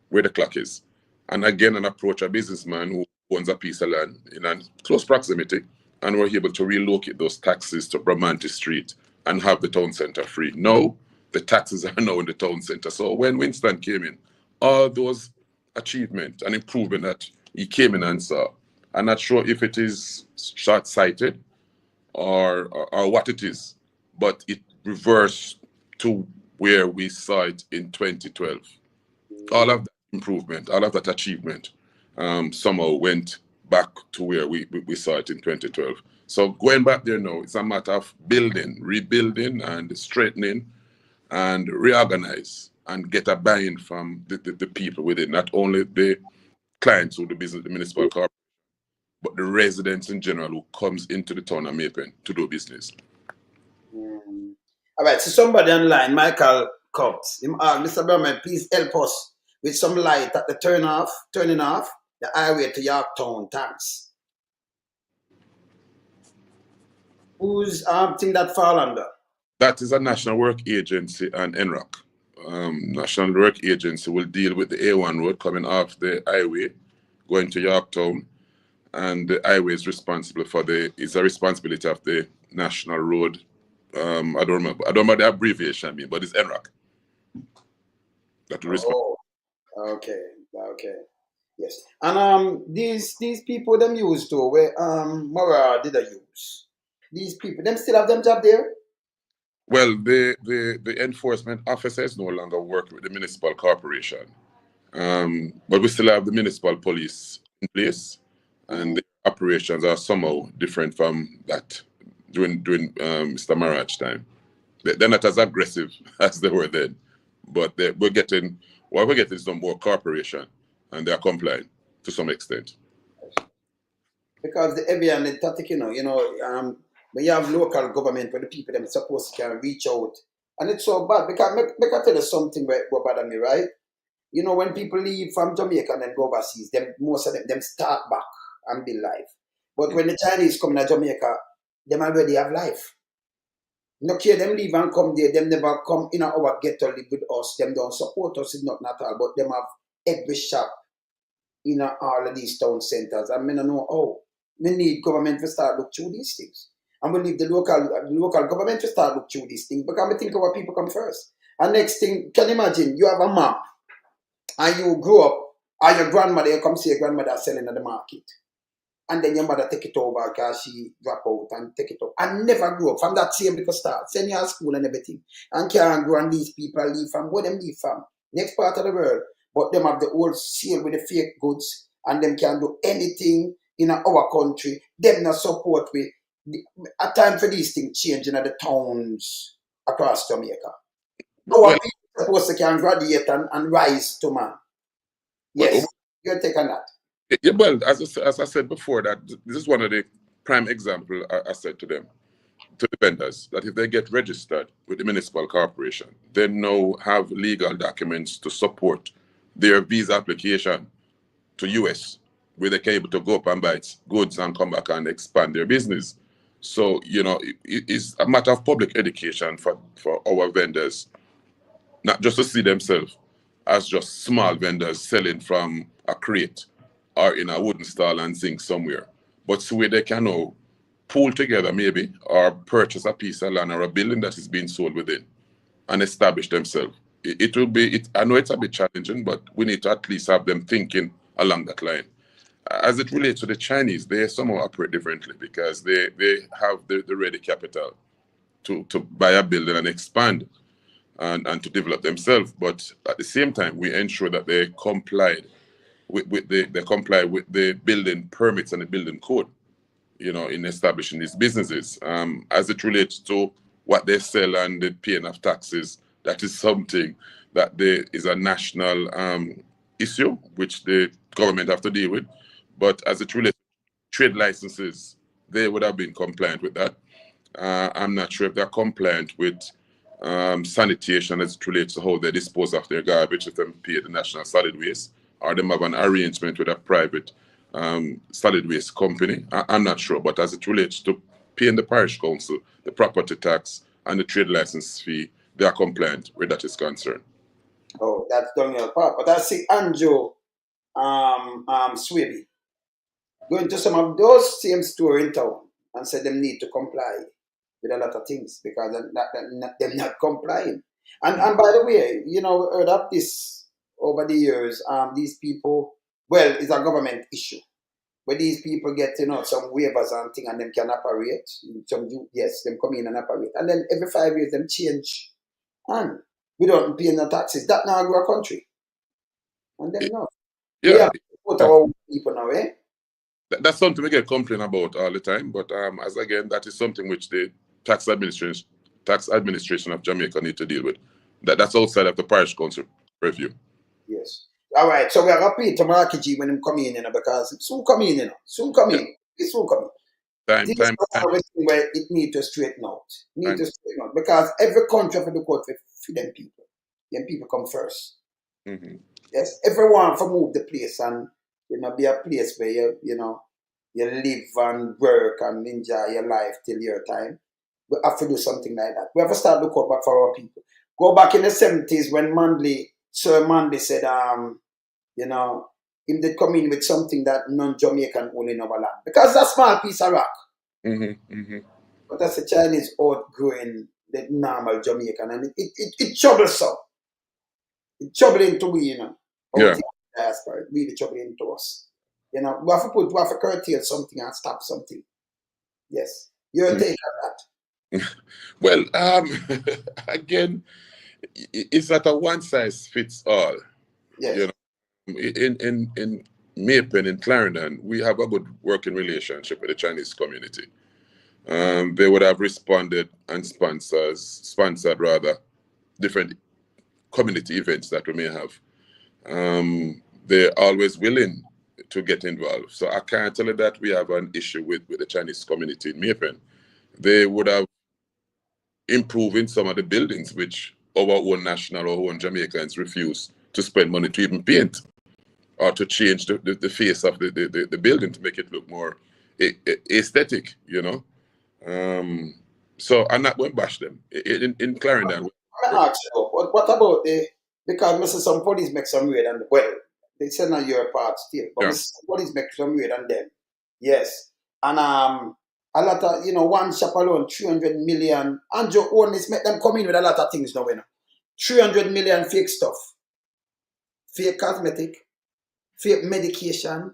where the clock is. And again, an approach a businessman who owns a piece of land in a close proximity, and we're able to relocate those taxis to Bramante Street and have the town center free. Now, the taxis are now in the town center. So when Winston came in, all those achievements and improvement that he came in and saw, I'm not sure if it is short-sighted or what it is, but it reversed to where we saw it in 2012. All of that improvement, all of that achievement somehow went back to where we saw it in 2012. So going back there now, it's a matter of building, rebuilding, and strengthening and reorganize and get a buy-in from the people within, not only the clients who the business, the municipal corporation, but the residents in general who comes into the town of Mapen to do business. All right, so somebody online, Michael Cobbs, Mr. Berman, please help us with some light at the turning off the highway to Yorktown. Thanks. Who's thing that fall under? That is a National Work Agency and NROC. National Work Agency will deal with the A1 road coming off the highway, going to Yorktown, and the highway is responsible for it's a responsibility of the National Road. I don't remember the abbreviation, but it's NRAC. That will respond. Oh, okay, okay. Yes. And these people them used to where Mora did I use? These people, them still have them job there? Well, the enforcement officers no longer work with the municipal corporation, but we still have the municipal police in place, and the operations are somehow different from that during Mr. Maraj time. They're not as aggressive as they were then, but we're getting some more cooperation, and they're complying to some extent. Because the heavy and the tactic, when you have local government where the people them supposed to can reach out. And it's so bad because make I tell you something what bother me, right? When people leave from Jamaica and then go overseas, most of them start back and build life. But when the Chinese come to Jamaica, them already have life. No care them leave and come there, them never come in our ghetto live with us, them don't support us, it's not at all, but them have every shop in all of these town centers. And I don't know how. We need government to start look through these things. And we need the local government to start look through these things because we think our people come first. And next thing, can you imagine, you have a mom and you grow up and your grandmother, you come see your grandmother selling at the market. And then your mother take it over because she drop out and take it up. And never grow up from that same little start. Send you to school and everything. And can't grow and these people leave from where them leave from. Next part of the world. But them have the old seal with the fake goods and them can do anything in our country. Them not support with a time for these things changing at the towns across Jamaica. Our people supposed to can graduate and rise to man. Yes. Your take on that. Yeah, well, as I said before, that this is one of the prime example I said to them, to the vendors, that if they get registered with the municipal corporation, they now have legal documents to support their visa application to US, where they can able to go up and buy goods and come back and expand their business. So, it's a matter of public education for our vendors, not just to see themselves as just small vendors selling from a crate or in a wooden stall and zinc somewhere, but so where they can now pull together maybe or purchase a piece of land or a building that is being sold within and establish themselves. It will be, I know it's a bit challenging, but we need to at least have them thinking along that line. As it relates to the Chinese, they somehow operate differently because they have the ready capital to buy a building and expand and to develop themselves. But at the same time, we ensure that they comply with the building permits and the building code, in establishing these businesses. As it relates to what they sell and the paying of taxes, that is something that there is a national issue which the government have to deal with. But as it relates to trade licenses, they would have been compliant with that. I'm not sure if they're compliant with sanitation as it relates to how they dispose of their garbage, if they pay the National Solid Waste, or they have an arrangement with a private solid waste company. I'm not sure, but as it relates to paying the parish council, the property tax, and the trade license fee, they are compliant where that is concerned. Oh, that's done your part. But I see Andrew Swaby going to some of those same store in town and said them need to comply with a lot of things because they're not complying. And by the way, heard of this over the years, these people, well, it's a government issue. Where these people get, some waivers and thing and them can operate. Them come in and operate. And then every 5 years them change. And we don't pay no taxes. That now grow a country. And then no. Yeah. We have to put our people now, eh? That's something we get complain about all the time. But as again, that is something which the tax administration of Jamaica need to deal with. That's outside of the parish council review. Yes. All right. So we are happy to Marky when him come in, because soon come in, soon come in. It's soon come in. This is where it need to straighten out. Because every country for the court for them people. Them people come first. Mm-hmm. Yes. Everyone for move the place and be a place where you live and work and enjoy your life till your time. We have to do something like that. We have to start looking back for our people. Go back in the 70s when Sir Manley said, you know, him did come in with something that non-Jamaican own in our land. Because that's a small piece of rock. But that's the Chinese outgrowing the normal Jamaican. And it troubles so. It's troubling to we, you know. Yeah. It really troubling to us. You know, we have to curtail something and stop something. Yes. Your take on that. Well, again, it's not a one size fits all. Yes. You know, in Maypen in Clarendon, we have a good working relationship with the Chinese community. They would have responded and sponsored rather different community events that we may have. They're always willing to get involved. So I can't tell you that we have an issue with the Chinese community in Maypen. They would have improved in some of the buildings which our own national or own Jamaicans refuse to spend money to even paint or to change the face of the building to make it look more aesthetic, you know. So I'm not going to bash them. In Clarendon. I ask you, what about because Mr. Some police make some weird and well, they said on your part still, but Yeah. Mr. Some police make some weird and them. Yes. And a lot of, you know, one shop alone, 300 million. And your own is make them come in with a lot of things now, you know. 300 million fake stuff. Fake cosmetic, fake medication,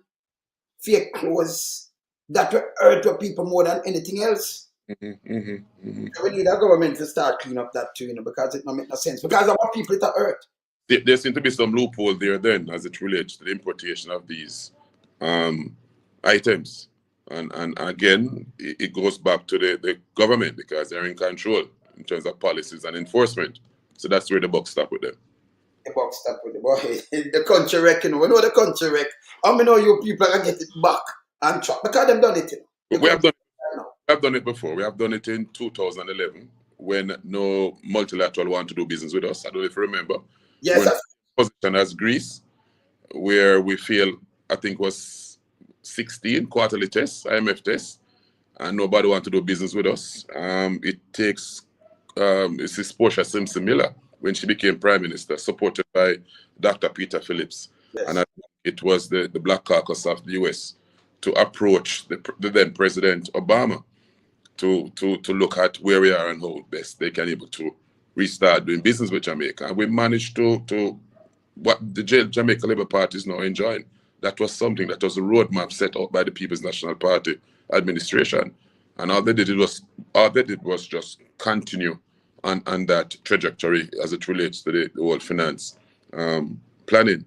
fake clothes that will hurt your people more than anything else. We need a government to start clean up that too, you know, because it don't make no sense. Because of what people it hurt. There seems to be some loophole there then as it relates to the importation of these items. And again, it goes back to the government because they're in control in terms of policies and enforcement. So that's where the buck stop with them. The buck stop with the boy. The country wreck, you know. We know the country wreck. How many know you people are going to get it back and track? Because they've done it, you know. We have done it before. We have done it in 2011 when no multilateral wanted to do business with us. I don't know if you remember. Yes. Position as Greece, where we failed, I think was 16 quarterly tests, IMF tests, and nobody wanted to do business with us. It takes, it's Portia Simpson Miller when she became Prime Minister, supported by Dr. Peter Phillips. Yes. And it was the Black Caucus of the US to approach the then President Obama to look at where we are and how best they can able to restart doing business with Jamaica. And we managed to what the Jamaica Labour Party is now enjoying. That was something that was a roadmap set out by the People's National Party administration. And all they did was just continue on that trajectory as it relates to the whole finance planning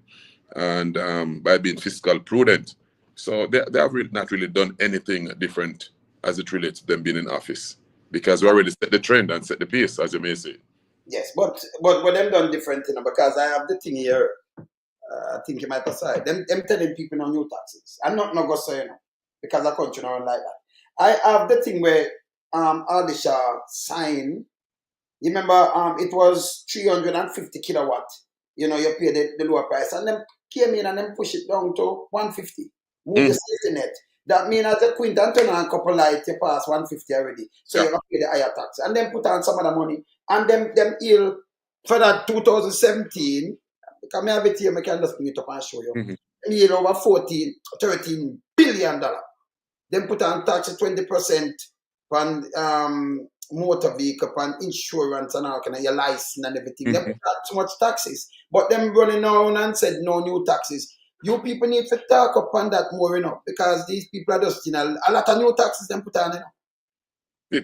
and by being fiscal prudent. So they have not really done anything different as it relates to them being in office, because we already set the trend and set the pace, as you may say. Yes, but them done different, you know, because I have the thing here. I think you might aside. Them telling people no new taxes. I'm not go say, you know, because the country don't like that. I have the thing where Ardisha signed. You remember it was 350 kilowatt. You know, you pay the lower price, and them came in and them push it down to 150. Move the safety net. That means as a quint turn on a couple lights, you pass 150 already. So you have to pay the higher tax. And then put on some of the money. And them ill for that 2017, because I have it here, I can just bring it up and show you. Ill over $13 billion. Then put on tax of 20% on motor vehicle, on insurance and all kind of your license and everything. They put out too much taxes. But them running on and said no new taxes. You people need to talk upon that more, you know, because these people are just, you know, a lot of new taxes them put on, you know.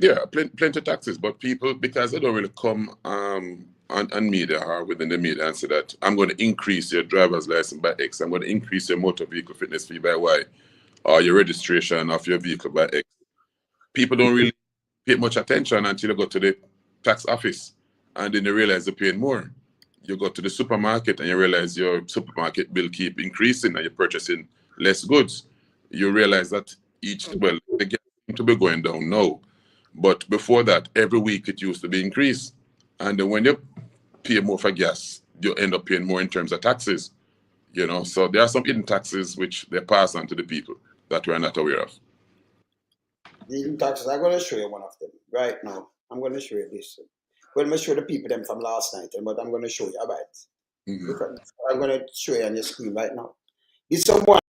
Yeah, plenty of taxes, but people, because they don't really come on media or within the media and say that I'm going to increase your driver's license by X, I'm going to increase your motor vehicle fitness fee by Y, or your registration of your vehicle by X. People don't really pay much attention until you go to the tax office and then you realize they're paying more. You go to the supermarket and you realize your supermarket bill keep increasing and you're purchasing less goods. You realize that the gas seems to be going down now. But before that, every week it used to be increased. And then when you pay more for gas, you end up paying more in terms of taxes. You know, so there are some hidden taxes which they pass on to the people that we're not aware of. The hidden taxes, I'm going to show you one of them right now. I'm going to show you this. Well, I'm show the people them from last night, but I'm going to show you. All right. Mm-hmm. I'm going to show you on your screen right now. This is one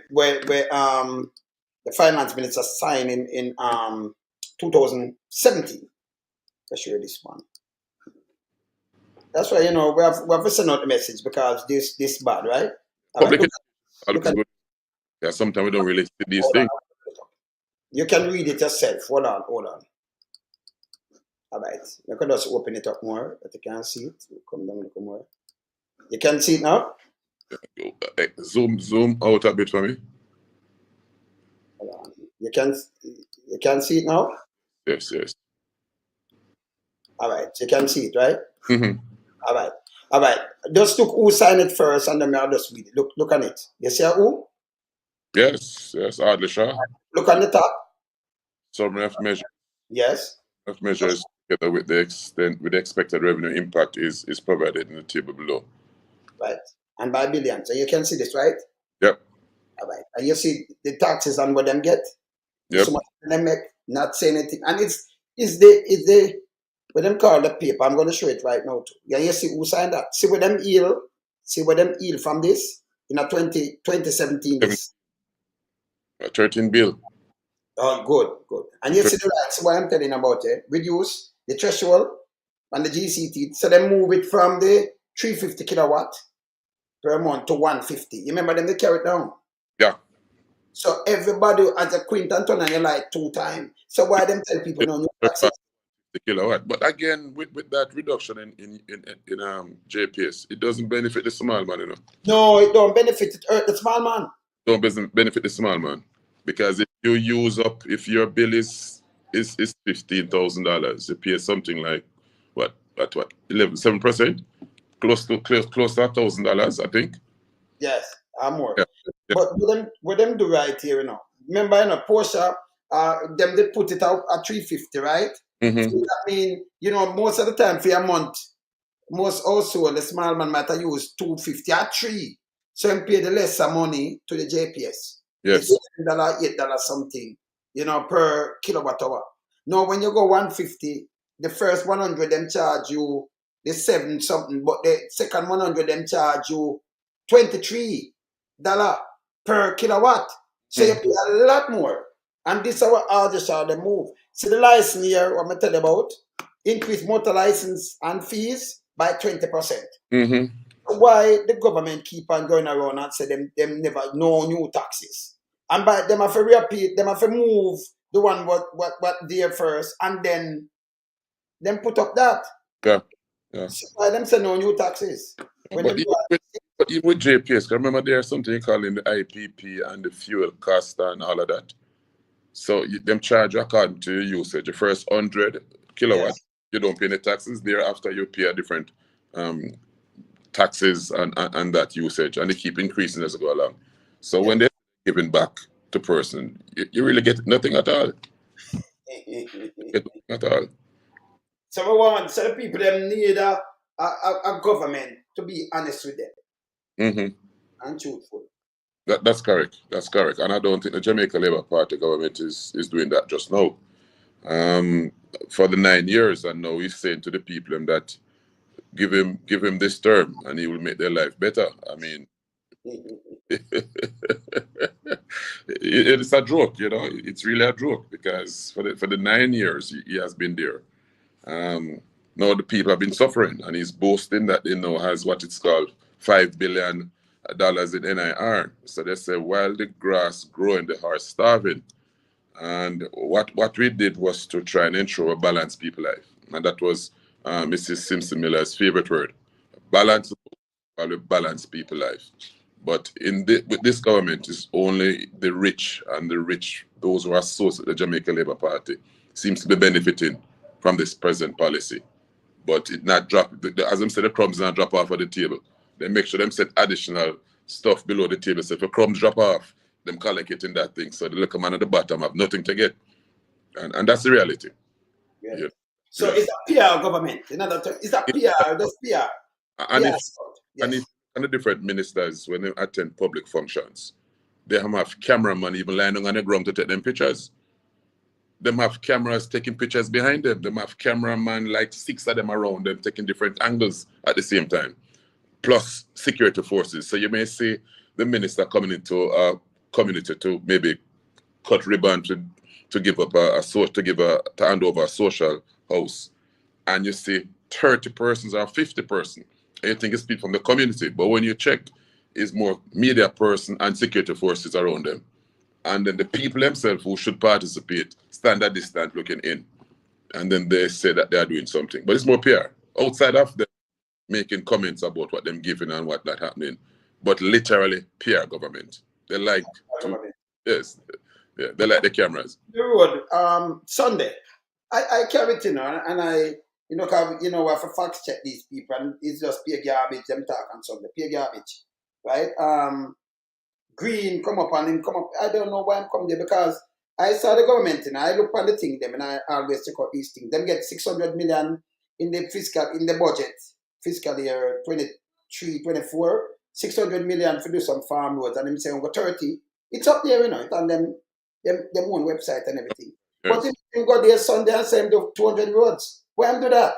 where the finance minister signed in 2017. I'll show you this one. That's why, we have to send out the message because this bad, right? All right, Public look at good. Yeah, sometimes we don't really see these hold on. things. You can read it yourself. Hold on. All right. You can just open it up more that you can see it. Come down, look more. You can see it now? Zoom out a bit for me. Hold on. You can see it now? Yes. All right. You can see it, right? Mm-hmm. All right. Just look who signed it first and then I'll just read it. Look on it. You see who? Yes. Hardly sure. Look on the top. Summary of measures. Yes. Of measures together with the expected revenue impact is provided in the table below. Right. And by billion. So you can see this, right? Yep. All right. And you see the taxes and what them get? Yep. So much them make, not say anything. And it's the what them call the paper. I'm going to show it right now too. Yeah, you see who signed that. See where them yield from this in a 2017 this. 13 bill. Oh, good. And you see the rights, what I'm telling about it, reduce the threshold and the GCT, so they move it from the 350 kilowatt per month to 150. You remember them, they carry it down. Yeah. So everybody has a quintal ton and you like 2 times. So why them tell people no new taxes? The kilowatt. But again, with that reduction in JPS, it doesn't benefit the small man, No, it don't benefit it hurt the small man. Don't benefit the small man. Because if your bill is $15,000, you pay something like what 7%? Close to $1,000, I think. Yes, or more. Yeah. But what them do right here, Remember, Porsche, them they put it out at 350, right? Mm-hmm. So that mean, most of the time for a month, most also the small man might have used 250 or 3. So him pay the lesser money to the JPS. Yes. It's $8 something, per kilowatt hour. Now when you go 150, the first 100 them charge you the 7 something, but the second 100 them charge you $23 per kilowatt. So you pay a lot more. And this is our ALGA they move. See the license here, what I tell you about? Increase motor license and fees by 20%. Mm-hmm. Why the government keep on going around and say them never no new taxes? And by them have to repeat, them have to move the one what there first and then put up that. Yeah. So why them say no new taxes? But even with JPS, remember there's something you call in the IPP and the fuel cost and all of that. So them charge according to your usage. The first 100 kilowatts, you don't pay any taxes. Thereafter, you pay a different taxes and that usage, and they keep increasing as they go along. So when they're giving back to person, you really get nothing at all. At all. So the people them need a government to be honest with them and truthful. That's correct. And I don't think the Jamaica Labour Party government is doing that just now. For the 9 years, and now he's saying to the people that give him this term and he will make their life better. I mean, it's a joke, It's really a joke because for the 9 years he has been there. Now the people have been suffering, and he's boasting that has what it's called $5 billion in NIR. So they say while the grass growing, the horse starving. And what we did was to try and ensure a balanced people life, and that was Mrs. Simpson Miller's favorite word: balance people life. But with this government, it's only the rich, and those who are associated with the Jamaica Labour Party, seems to be benefiting from this present policy. But it not drop, as I said, the crumbs not drop off of the table. They make sure them set additional stuff below the table. So if the crumbs drop off, them collect it in that thing. So the little man at the bottom have nothing to get. And that's the reality. Yeah. So it's a PR government. In other terms, it's a PR, that's PR. And the different ministers, when they attend public functions, they have cameramen even lying on the ground to take them pictures. them have cameras taking pictures behind them. Them have cameraman, like 6 of them around them, taking different angles at the same time, plus security forces. So you may see the minister coming into a community to maybe cut ribbon to give up to hand over a social house, and you see 30 persons or 50 persons. And you think it's people from the community, but when you check, it's more media person and security forces around them. And then the people themselves who should participate stand at distance looking in. And then they say that they are doing something. But it's more PR. Outside of them making comments about what them giving and what not happening. But literally PR government. They like yes. Yeah, they like the cameras. The road, Sunday. I carry it, and I, we have to fact check these people, and it's just pure garbage, them talk on Sunday, pure garbage, right? Green come up and him come up. I don't know why I'm coming there, because I saw the government, I look on the thing them, and I always check out these things. Them get 600 million in the budget, fiscal year 23-24, 600 million to do some farm roads, and them say we got 30. It's up there, it's on them own website and everything. Yes. But if you go there Sunday and say do 200 roads, why am do that?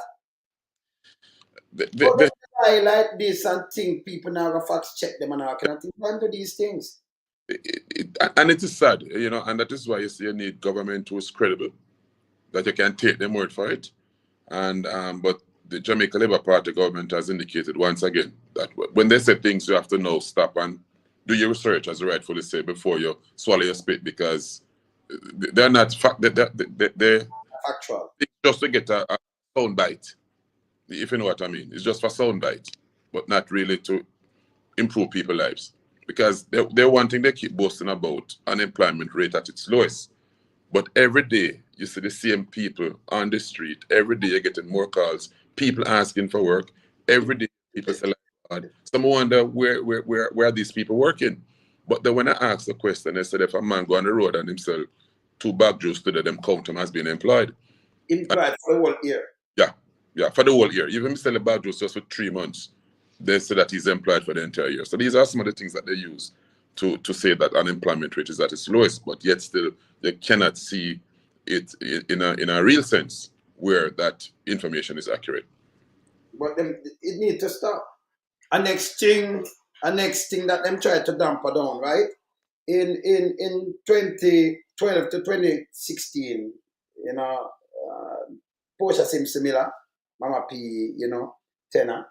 I like this and think people now go fact check them and all kind of thing. Why do these things? And it is sad, and that is why you need government who is credible, that you can take them word for it. And but the Jamaica Labour Party government has indicated once again that when they say things, you have to know, stop and do your research, as you rightfully say, before you swallow your spit, because they're not they're factual. It's just to get a sound bite, if you know what I mean. It's just for sound bite, but not really to improve people's lives. Because they're one thing they keep boasting about, unemployment rate at its lowest. But every day you see the same people on the street. Every day you're getting more calls, people asking for work. Every day people say, some wonder where are these people working? But then when I ask the question, they said if a man go on the road and himself 2 bag juice to them count him as being employed. Employed for the whole year. Yeah, for the whole year. Even if he sell a bag juice just for 3 months, they say that he's employed for the entire year. So these are some of the things that they use to say that unemployment rate is at its lowest, but yet still they cannot see it in a real sense where that information is accurate. But then it needs to stop. A next thing that them try to damper down, right? In 2012 to 2016, Portia seems similar, Mama P, Tenor.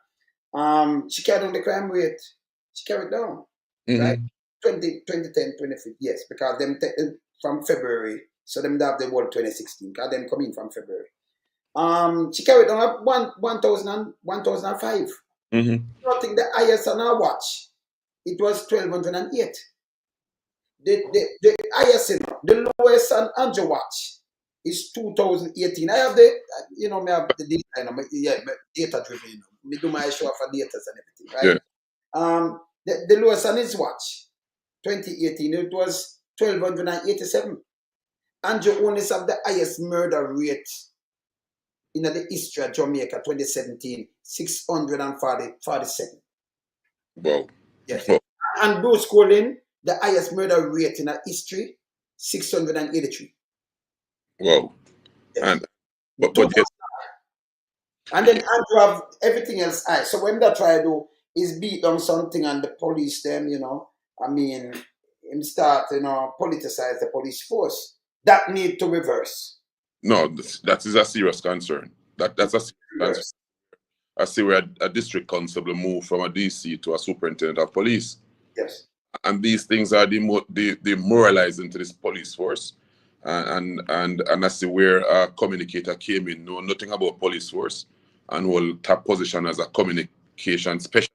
She carried on the crime rate. She carried down, right? 2010, 2015, yes, because them from February, so them have the whole 2016, because them come in from February. She carried on up 1,005. I think the highest on our watch, it was 1,208. The highest, the lowest on Andrew watch is 2018. I have me have the data, data driven, me do my show for data and everything, right? Yeah. The lowest on his watch, 2018, it was 1,287. Andrew Onis have the highest murder rate in the history of Jamaica, 2017, 647. Wow. Yes. Wow. And Bruce Colin, the highest murder rate in our history, 683. Wow. Yes. But yes. And then Andrew have everything else high. So when they try to do is beat down something and the police them, him start, politicize the police force. That need to reverse. No, that is a serious concern. That's a serious concern. I see where a district constable move from a DC to a superintendent of police. Yes. And these things are demoralizing to this police force. And I see where a communicator came in, know nothing about police force, and will top position as a communication specialist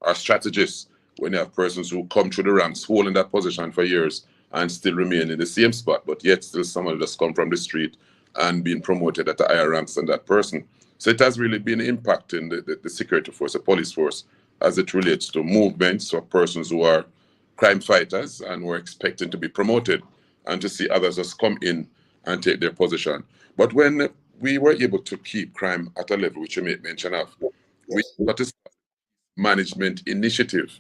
or strategist when you have persons who come through the ranks, holding that position for years and still remain in the same spot, but yet still someone just come from the street and being promoted at the higher ranks than that person. So it has really been impacting the security force, the police force, as it relates to movements of persons who are crime fighters and who are expecting to be promoted, and to see others just come in and take their position. But when we were able to keep crime at a level which you made mention of, we started management initiative,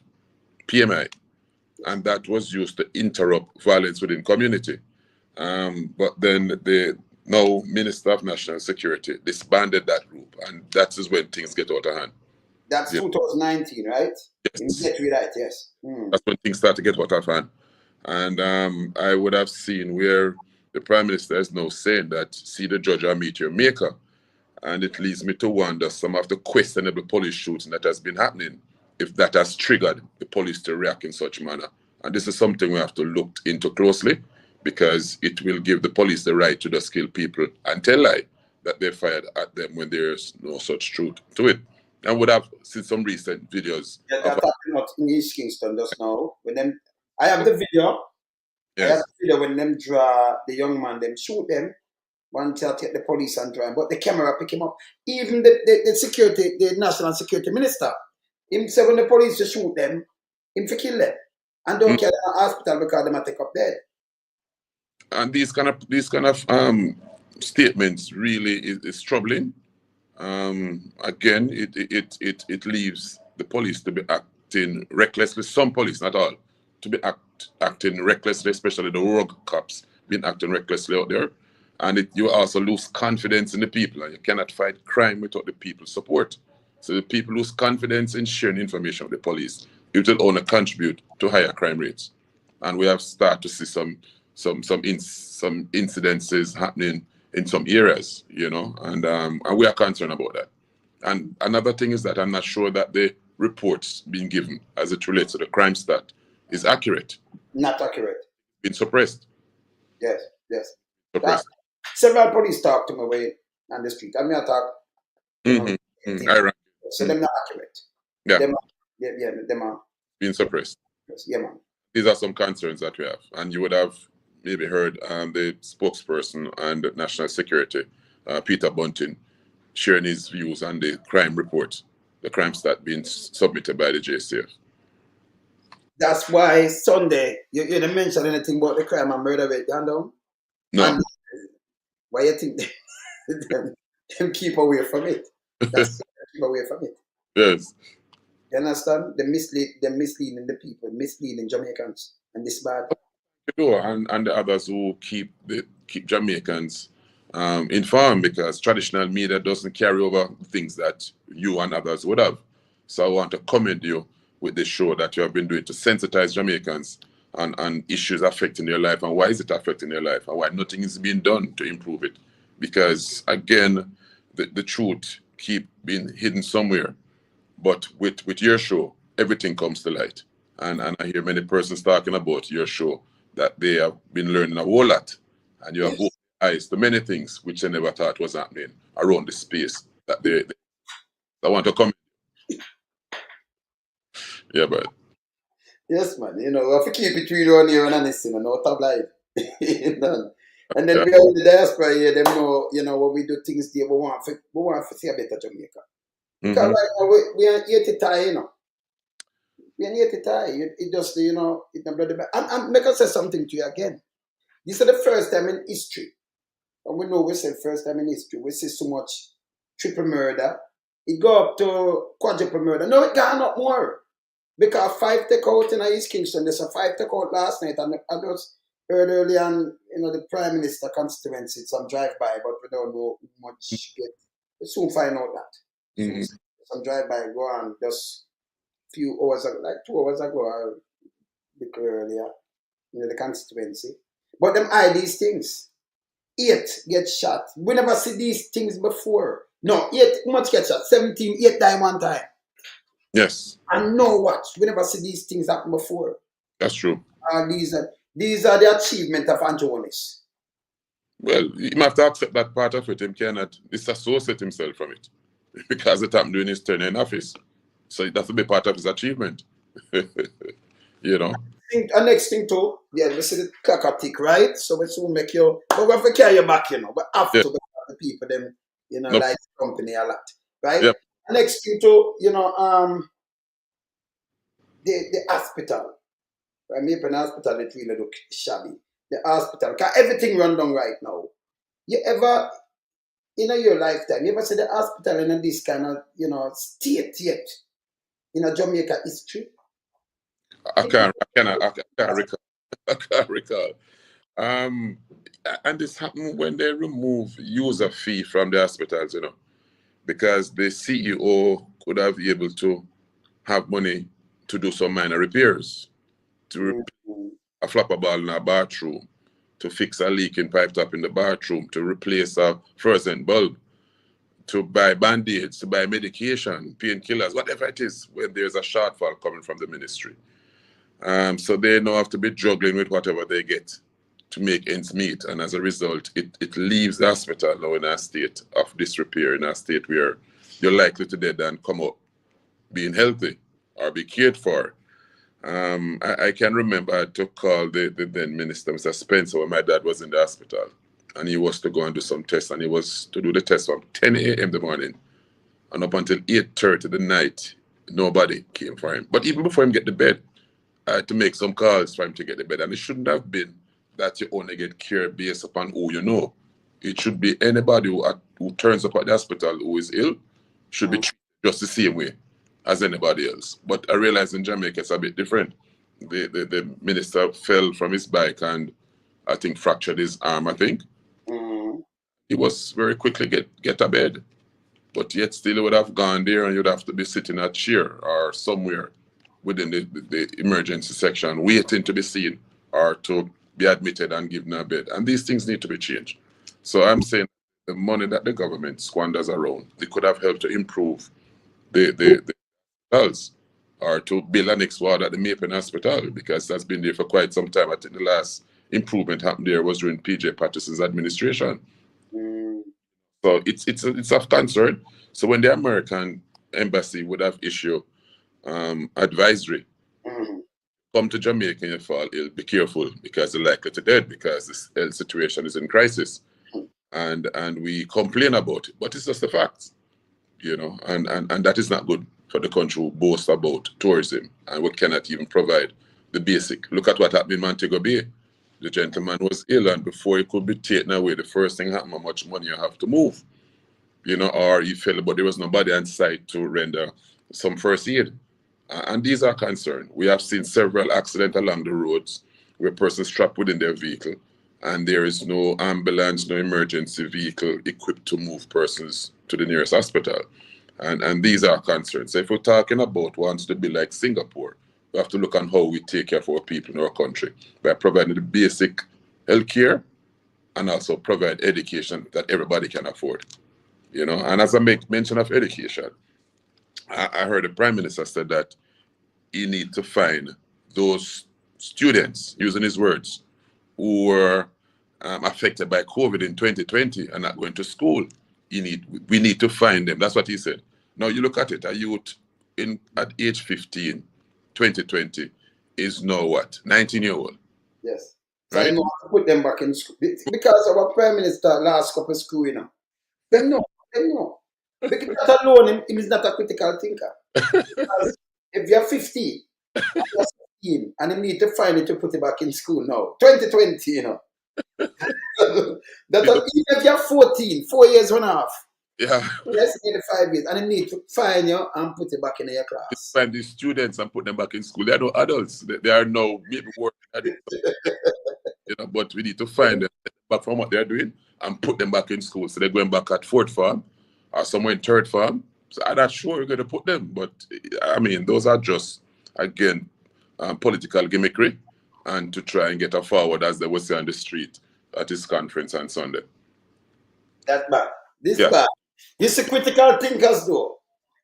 PMI, and that was used to interrupt violence within community. But then the now Minister of National Security disbanded that group, and that is when things get out of hand. That's Yeah. 2019, right? Yes, Get me right, yes. that's when things start to get out of hand. And I would have seen where the Prime Minister is now saying that, see the judge or meet your maker. And it leads me to wonder some of the questionable police shooting that has been happening, if that has triggered the police to react in such manner. And this is something we have to look into closely, because it will give the police the right to just kill people and tell lie that they fired at them when there's no such truth to it. I would have seen some recent videos Yeah, of they're talking about in East Kingston just now. When them, I have the video. I have yes, the video when them draw the young man, them shoot them. One tell take the police and drive, but the camera pick him up. Even the security, the national security minister, him say when the police just shoot them, him for kill them. And don't mm, care the hospital because them a take up dead. and these kind of statements really is troubling. Again, it leaves the police to be acting recklessly. Some police, not all, to be acting recklessly, especially the rogue cops, being acting recklessly out there. And you also lose confidence in the people, and you cannot fight crime without the people's support. So the people lose confidence in sharing information with the police. It will only contribute to higher crime rates. And we have started to see some incidences happening in some areas, and we are concerned about that. And another thing is that I'm not sure that the reports being given as it relates to the crime stat is accurate. Not accurate. Been suppressed. Yes, yes. That, Suppressed. several police talk to me way on the street. I mean, I talk, Mm-hmm. things. So Mm. them not accurate. Yeah, Them, them are, being suppressed. yeah, man. These are some concerns that we have. And you would have maybe heard the spokesperson and national security, Peter Bunting, sharing his views on the crime report, the crime stat being submitted by the JCF. That's why Sunday, you didn't mention anything about the crime and murder rate gone down. No. And why you think them keep away from it? That's keep away from it. Yes. You understand? They misleading the people, misleading Jamaicans, and this bad. And the others who keep Jamaicans informed, because traditional media doesn't carry over things that you and others would have. So I want to commend you with this show that you have been doing to sensitize Jamaicans on issues affecting their life, and why is it affecting their life, and why nothing is being done to improve it. Because again, the truth keep being hidden somewhere. But with your show, everything comes to light. And I hear many persons talking about your show that they have been learning a whole lot, and you have opened eyes to many things which they never thought was happening around the space that they I want to come. Yeah, but Yes, man. You know, we have to keep it real on here and honest, no tabloid. You know? And then yeah. we are in the diaspora here, them know, when we do things there, we want to see a better Jamaica. Because right now we are 80 tie, We are 80 tie. It just, it not bloody bad. And make us say something to you again. This is the first time in history. And we know we said first time in history. We see so much triple murder. It go up to quadruple murder. No, it gone up more. Because 5 take out in East Kingston. There's a 5 take out last night. And I just heard early on, the Prime Minister constituency, some drive-by, but we don't know much yet. We soon find out that. Mm-hmm. Some drive-by go on just few hours ago, like 2 hours ago, or a bit earlier, the constituency. But them hide these things. 8 get shot. We never see these things before. No, 8 much get shot. 17, 8 die one time. Yes. And no what? We never see these things happen before. That's true. These are the achievement of Anjonis. Well, he must accept that part of it. He cannot disassociate himself from it, because it happened during his tenure in office. So that's a big part of his achievement. And next thing too, we see the clock tick, right? So we soon make you, but we have to carry you back, We have to, because the people, them, Nope. like the company a lot, right? Yep. Next thing too, the hospital. Right? Maybe an hospital, it really look shabby. The hospital, because everything run down right now. You ever, in your lifetime, you ever see the hospital in this kind of, state yet in Jamaica history? I can't recall. I can't recall. Um, and this happened when they remove user fee from the hospitals, because the CEO could have been able to have money to do some minor repairs, to replace a flopper ball in a bathroom, to fix a leaking pipe tap in the bathroom, to replace a fluorescent bulb, to buy band-aids, to buy medication, painkillers, whatever it is, when there's a shortfall coming from the ministry. So they now have to be juggling with whatever they get to make ends meet. And as a result, it leaves the hospital now in a state of disrepair, in a state where you're likely to dead and come up being healthy or be cared for. I can remember I had to call the then minister, Mr. Spencer, when my dad was in the hospital. And he was to go and do some tests. And he was to do the test from 10 a.m. in the morning. And up until 8:30 the night, nobody came for him. But even before him get to bed, I had to make some calls for him to get to bed. And it shouldn't have been that you only get care based upon who you know. It should be anybody who turns up at the hospital who is ill should be treated just the same way as anybody else. But I realize in Jamaica it's a bit different. The minister fell from his bike and I think fractured his arm, I think. He was very quickly get a bed. But yet still he would have gone there and you'd have to be sitting at chair or somewhere within the emergency section waiting to be seen or to be admitted and given a bed. And these things need to be changed. So I'm saying the money that the government squanders around, they could have helped to improve the hospitals or to build a next ward at the Mapen Hospital, because that's been there for quite some time. I think the last improvement happened there was during PJ Patterson's administration. So it's of concern. So when the American embassy would have issued advisory, come to Jamaica and you fall ill, be careful because you're likely to dead because this health situation is in crisis. And we complain about it, but it's just a fact, and that is not good for the country who boasts about tourism and we cannot even provide the basic. Look at what happened in Montego Bay. The gentleman was ill, and before he could be taken away, the first thing happened, how much money you have to move, or he fell, but there was nobody on site to render some first aid. And these are concerns. We have seen several accidents along the roads where persons trapped within their vehicle and there is no ambulance, no emergency vehicle equipped to move persons to the nearest hospital. And these are concerns. So if we're talking about wants to be like Singapore, we have to look on how we take care of our people in our country by providing the basic health care and also provide education that everybody can afford. And as I make mention of education, I heard the Prime Minister said that he need to find those students, using his words, who were affected by COVID in 2020 and not going to school. We need to find them. That's what he said. Now you look at it, a youth at age 15, 2020, is now what? 19-year-old. Yes. So Right? you know how to put them back in school. Because our Prime Minister last couple school, Them know. Because that alone, him is not a critical thinker. Because if you're 15, and you're 16, and you need to find it to put it back in school now, 2020, even if you're 14, 4 years and a half, Yeah. yes, 5 years, and you need to find you and put it back in your class. Find these students and put them back in school. They are no adults. They are now maybe working adults, but we need to find them back from what they're doing and put them back in school. So they're going back at fourth form or somewhere in third form. So I'm not sure we're going to put them. But I mean, those are just, again, political gimmickry and to try and get a forward, as they would say on the street at his conference on Sunday. That's bad. This bad. You see critical thinkers though.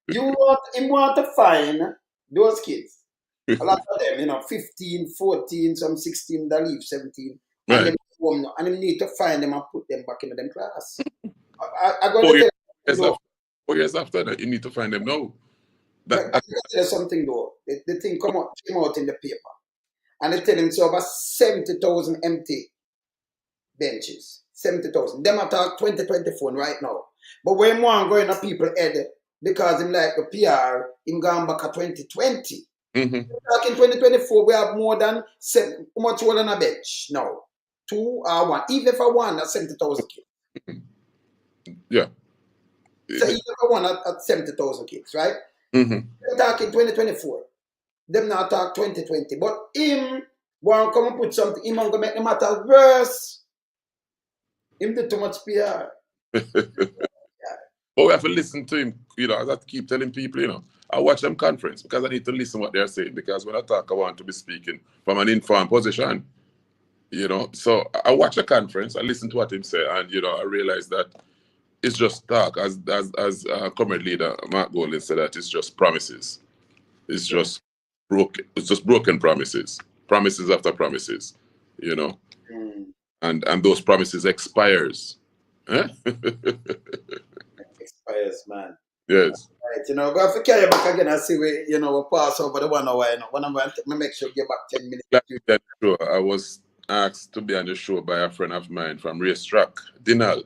You want to find those kids. A lot of them, 15, 14, some 16, they leave 17. And Right. and you need to find them and put them back into them class. I got to tell you 4 years after that, you need to find them now. I got to tell you something though. The thing came out in the paper. And they tell them so over 70,000 empty benches. 70,000. Them attack 2024 right now. But when one going to people head, because him like the PR, him going back at 2020. Back in 2024, we have more than how much more than a bench now? 2 or 1. Even if I won, that's 70,000 kids. Yeah. So even if I won at 70,000 kids, right? They're talking 2024. Them now talk 2020. But him One come and put something, him gonna make the matter worse. Him do too much PR. But we have to listen to him, as I keep telling people, I watch them conference because I need to listen what they're saying. Because when I talk, I want to be speaking from an informed position. So I watch a conference, I listen to what him say, and I realize that it's just talk, as comrade leader Mark Golden said, that it's just promises. It's just broken promises, promises after promises, and those promises expires. Eh? Expires, man. Yes. Right, go to carry back again and see we pass over the 1 hour. When I'm make sure give back 10 minutes. I was asked to be on the show by a friend of mine from Racetrack, Dinal.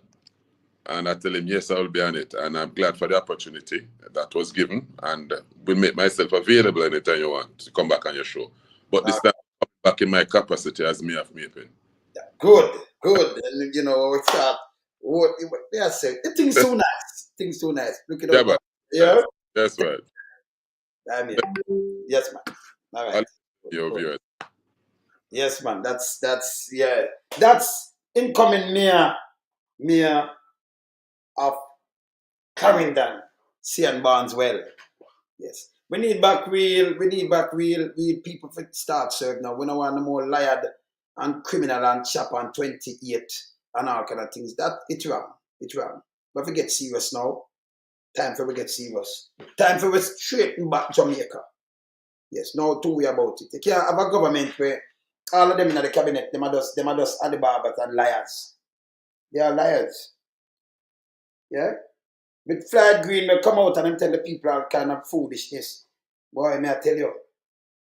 And I tell him, yes, I will be on it. And I'm glad for the opportunity that was given. And will make myself available anytime you want to come back on your show. But this time, I'm back in my capacity as me of Mapin. Good. And, we start. What they say? The thing's so nice. Look at it. Yeah. That's right. I mean, yes, man. All right. Your viewers. Yes, man. That's yeah. That's incoming mayor of Clarendon Scean Barnswell. Yes. We need back real. We need people to start serving now. We don't want no more liar and criminal and chap and 28 and all kind of things. It's wrong. But we get serious now. Time for we get serious. Time for we straighten back Jamaica. Yes, no two way about it. You can't have a government where all of them in the cabinet, them are just Alibabas and liars. They are liars. Yeah? With Floyd Green, they come out and them tell the people all kind of foolishness. Boy, may I tell you.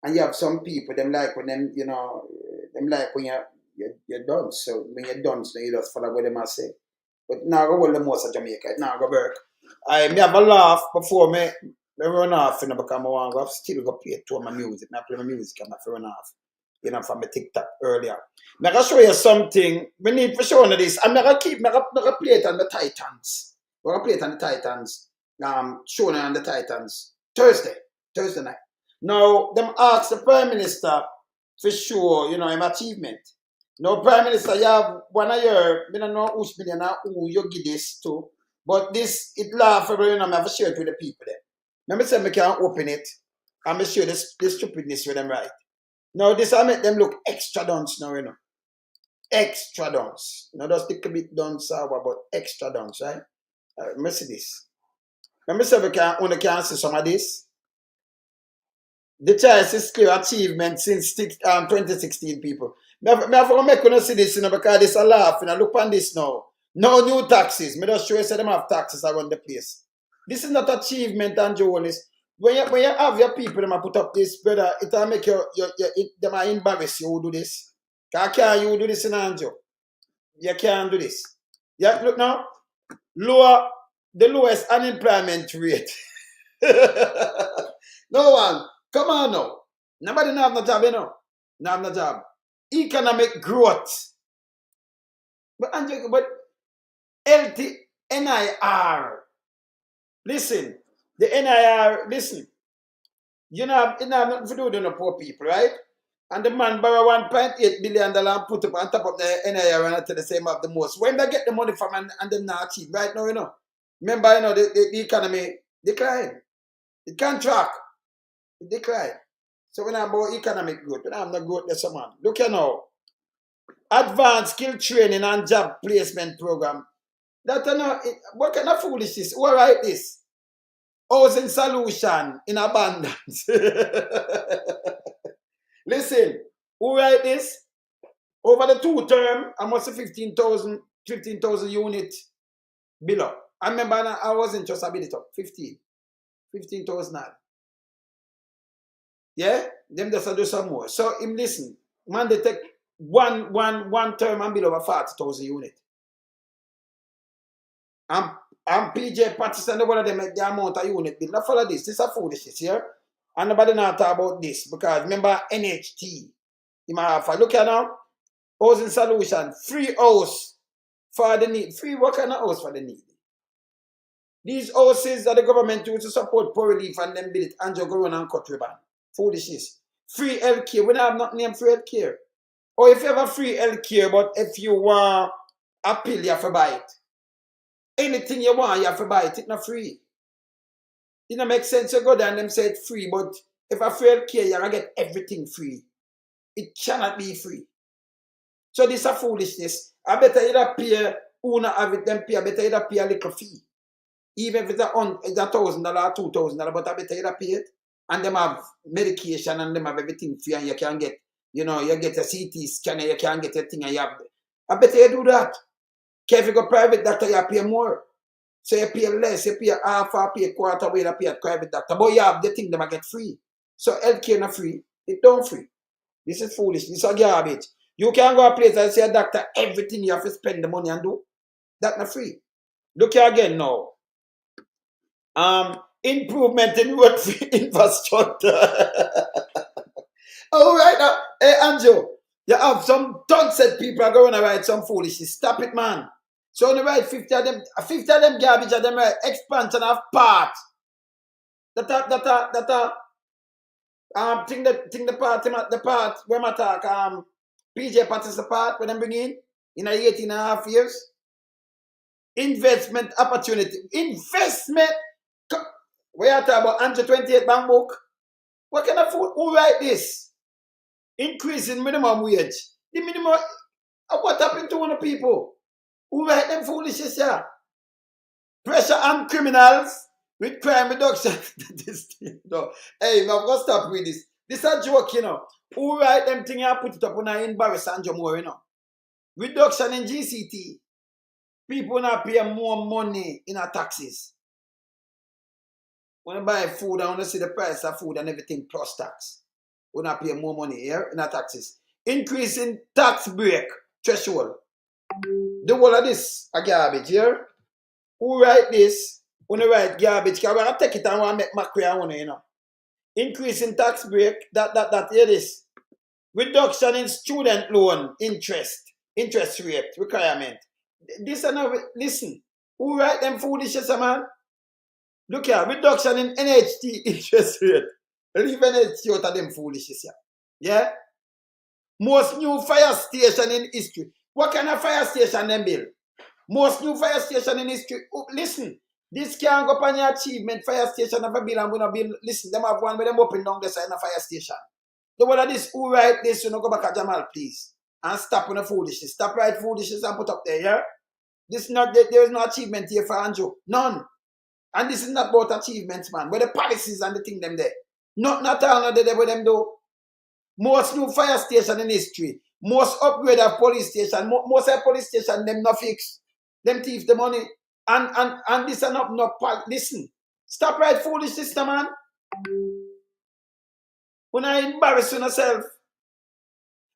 And you have some people, them like when them, them like when you're done. So when you're done, so you just follow what them say. But now go hold the most of Jamaica. Now go work. I have a laugh before me run off, because I want to still go play to my music. I play my music and I run off. From my TikTok earlier. I'm going to show you something. We need for showing this. I'm going to play it on the Titans. We're going to play it on the Titans. Showing it on the Titans. Thursday night. Now, them ask the Prime Minister for sure, him achievement. Now, Prime Minister, you have 1 year, I don't know who's millionaire, who you give this to, but this, it laugh for I have to share it with the people there. Let me say I can't open it, and I share this stupidness with them right. Now, this I make them look extra dunce now, Extra dunce. Just a bit dunce sour, but extra dunce, right? Let me see this. Let me say we can see some of this. The choice is clear achievement since 2016, people. I have to make you see this, because this a laugh. Look on this now. No new taxes. I just show you them have taxes around the place. This is not achievement and journalists. When you have your people, them put up this, brother, it'll make them embarrass you who do this. Can't you do this in Anjo? You can't do this. Yeah, look now. The lowest unemployment rate. No one. Come on now. Nobody have no job, No have no job. Economic growth. But NIR. Listen. The NIR, listen. You have nothing to do with the poor people, right? And the man borrow $1.8 billion and put up on top of the NIR and to the same of the most. When they get the money from and them not cheap, right now, Remember, the economy decline. It can't track. It decline. So when I'm about economic growth, when I'm not growth, there's man. Look here now. Advanced skill training and job placement program. What kind of foolishness? Who write this? Housing solution in abundance. Listen, who write this? Over the 2 term, I must have 15,000 units below. I remember I wasn't just a bit up. 15,000. Yeah? Them just do some more. So him listen. Man, they take one term and below 40,000 units. And PJ Patterson, one of them make the amount of unit bill. Now follow this. This is a foolishness here. And nobody not talk about this. Because remember NHT. Look here now. Housing solution. Free house for the need. Free what kind of house for the need? These houses that the government use to support poor relief and then build it and just go run and cut ribbon. Foolishness. Free healthcare. We don't have nothing named free healthcare. Or if you have a free healthcare, but if you want a pill, you have to buy it. Anything you want, you have to buy it. It's not free. It don't make sense. You go there and them say it's free, but if a free healthcare, you're going to get everything free. It cannot be free. So this is a foolishness. I better either pay, who not have it, them pay, I better either pay a little fee. Even if it's $1,000 or $2,000, but I better either pay it. And them have medication and them have everything free, and you can get, you get a CT scanner, you can get a thing, and you have. I better you do that. If you go private doctor, you pay more. So you pay less, you pay half, or pay a quarter, way you pay at private doctor. But you have the thing them get free. So healthcare not free, it don't free. This is foolish, this is garbage. You can go a place and say a doctor, everything you have to spend the money and do. That's not free. Look here again now. Improvement in road infrastructure. All right now, hey Anjo, you have some tons of people are going to write some foolishness. Stop it, man. So on the right, 50 of them garbage of them right, expansion of part. The part where I talk PJ Pattis the part when them bring in 18 and a half years. Investment opportunity. Investment. We are talking about 128 bank book. What kind of fool? Who write this? Increase in minimum wage. The minimum. What happened to one of people? Who write them foolishness here? Pressure on criminals with crime reduction. No. Hey, now go stop with this. This is a joke, Who write them thing and put it up on a embarrass and more, Reduction in GCT. People now pay more money in our taxes. When you buy food, I want to see the price of food and everything plus tax. We now pay more money here in our taxes. Increase in tax break threshold. The whole of this a garbage here. Who write this? When you write garbage, because I take it and want to make macro and one, Increase in tax break, that here this. Reduction in student loan interest rate requirement. This and listen. Who write them foolishness, man? Look here, reduction in NHT interest rate. Leave NHT out of them foolishness here. Yeah? Most new fire station in history. What kind of fire station them build? Most new fire station in history. Oh, listen, this can't go upon your achievement fire station of a bill and we not build. Listen, them have one with them open down the side of fire station. The one of this, who write this, you know, go back at Jamal, please. And stop on the foolishness. Stop write foolishness and put up there, yeah? This is not, there is no achievement here for Andrew. None. And this is not about achievements, man. Where the policies and the thing them there. Not all of them with them do. Most new fire station in history. Most upgrade of police station. Most of police station them not fix. Them thief the money. And this are not listen. Stop right foolishness, man. When I embarrass yourself.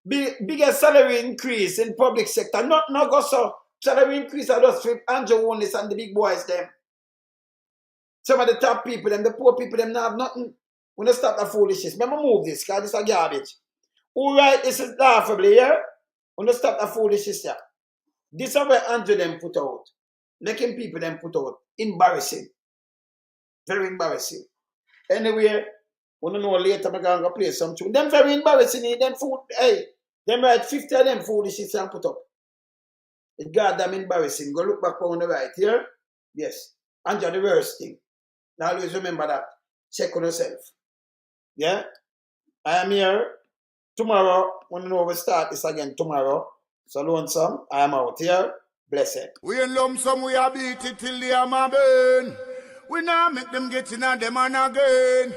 Biggest salary increase in public sector. Not go so. Salary increase are just for Andrew Onlys and the big boys them. Some of the top people, them, the poor people, them not have nothing. When they stop the foolishness. Remember move this, because this is a garbage. Who write this is laughably, yeah? When they stop the foolishness, yeah? This is where Andrew them put out. Making people them put out. Embarrassing. Very embarrassing. Anyway, when you know later, I'm going to play some tune. Them very embarrassing. Them food, hey, them write 50 of them foolishness and put up. It's goddamn embarrassing. Go look back on the right here. Yes. Andrew, the worst thing. Now always remember that. Check on yourself. Yeah? I am here tomorrow. When you know we start this again tomorrow. So Lonesome, I am out here. Blessed. We in Lonesome, we are beat it till the hammer burn. We now make them get in on them and again.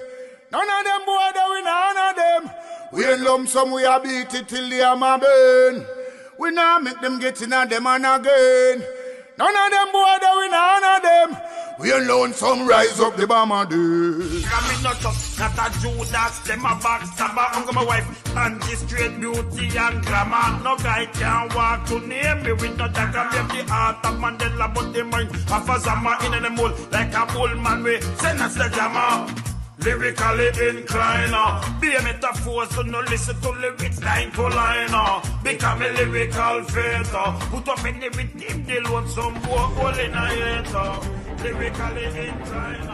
None of them boy, we none of them. We in Lonesome, we are beat it till the hammer burn. We now make them get in on them and again. None of them boy, we none of them. We in Lonesome, rise up the bomber dude. I'm not a Judas, them a backstabber. I'm my wife, and this straight beauty and glamour. No guy can walk to name me with no dagger. Maybe the heart of Mandela, but the mind of a Zama in the mold. Like a bullman, we send us the jammer. Lyrically inclined, be a metaphor, so no listen to lyrics line to line. Become a lyrical theater. Put up in everything, they want some more hole in a hater. Lyrically inclined.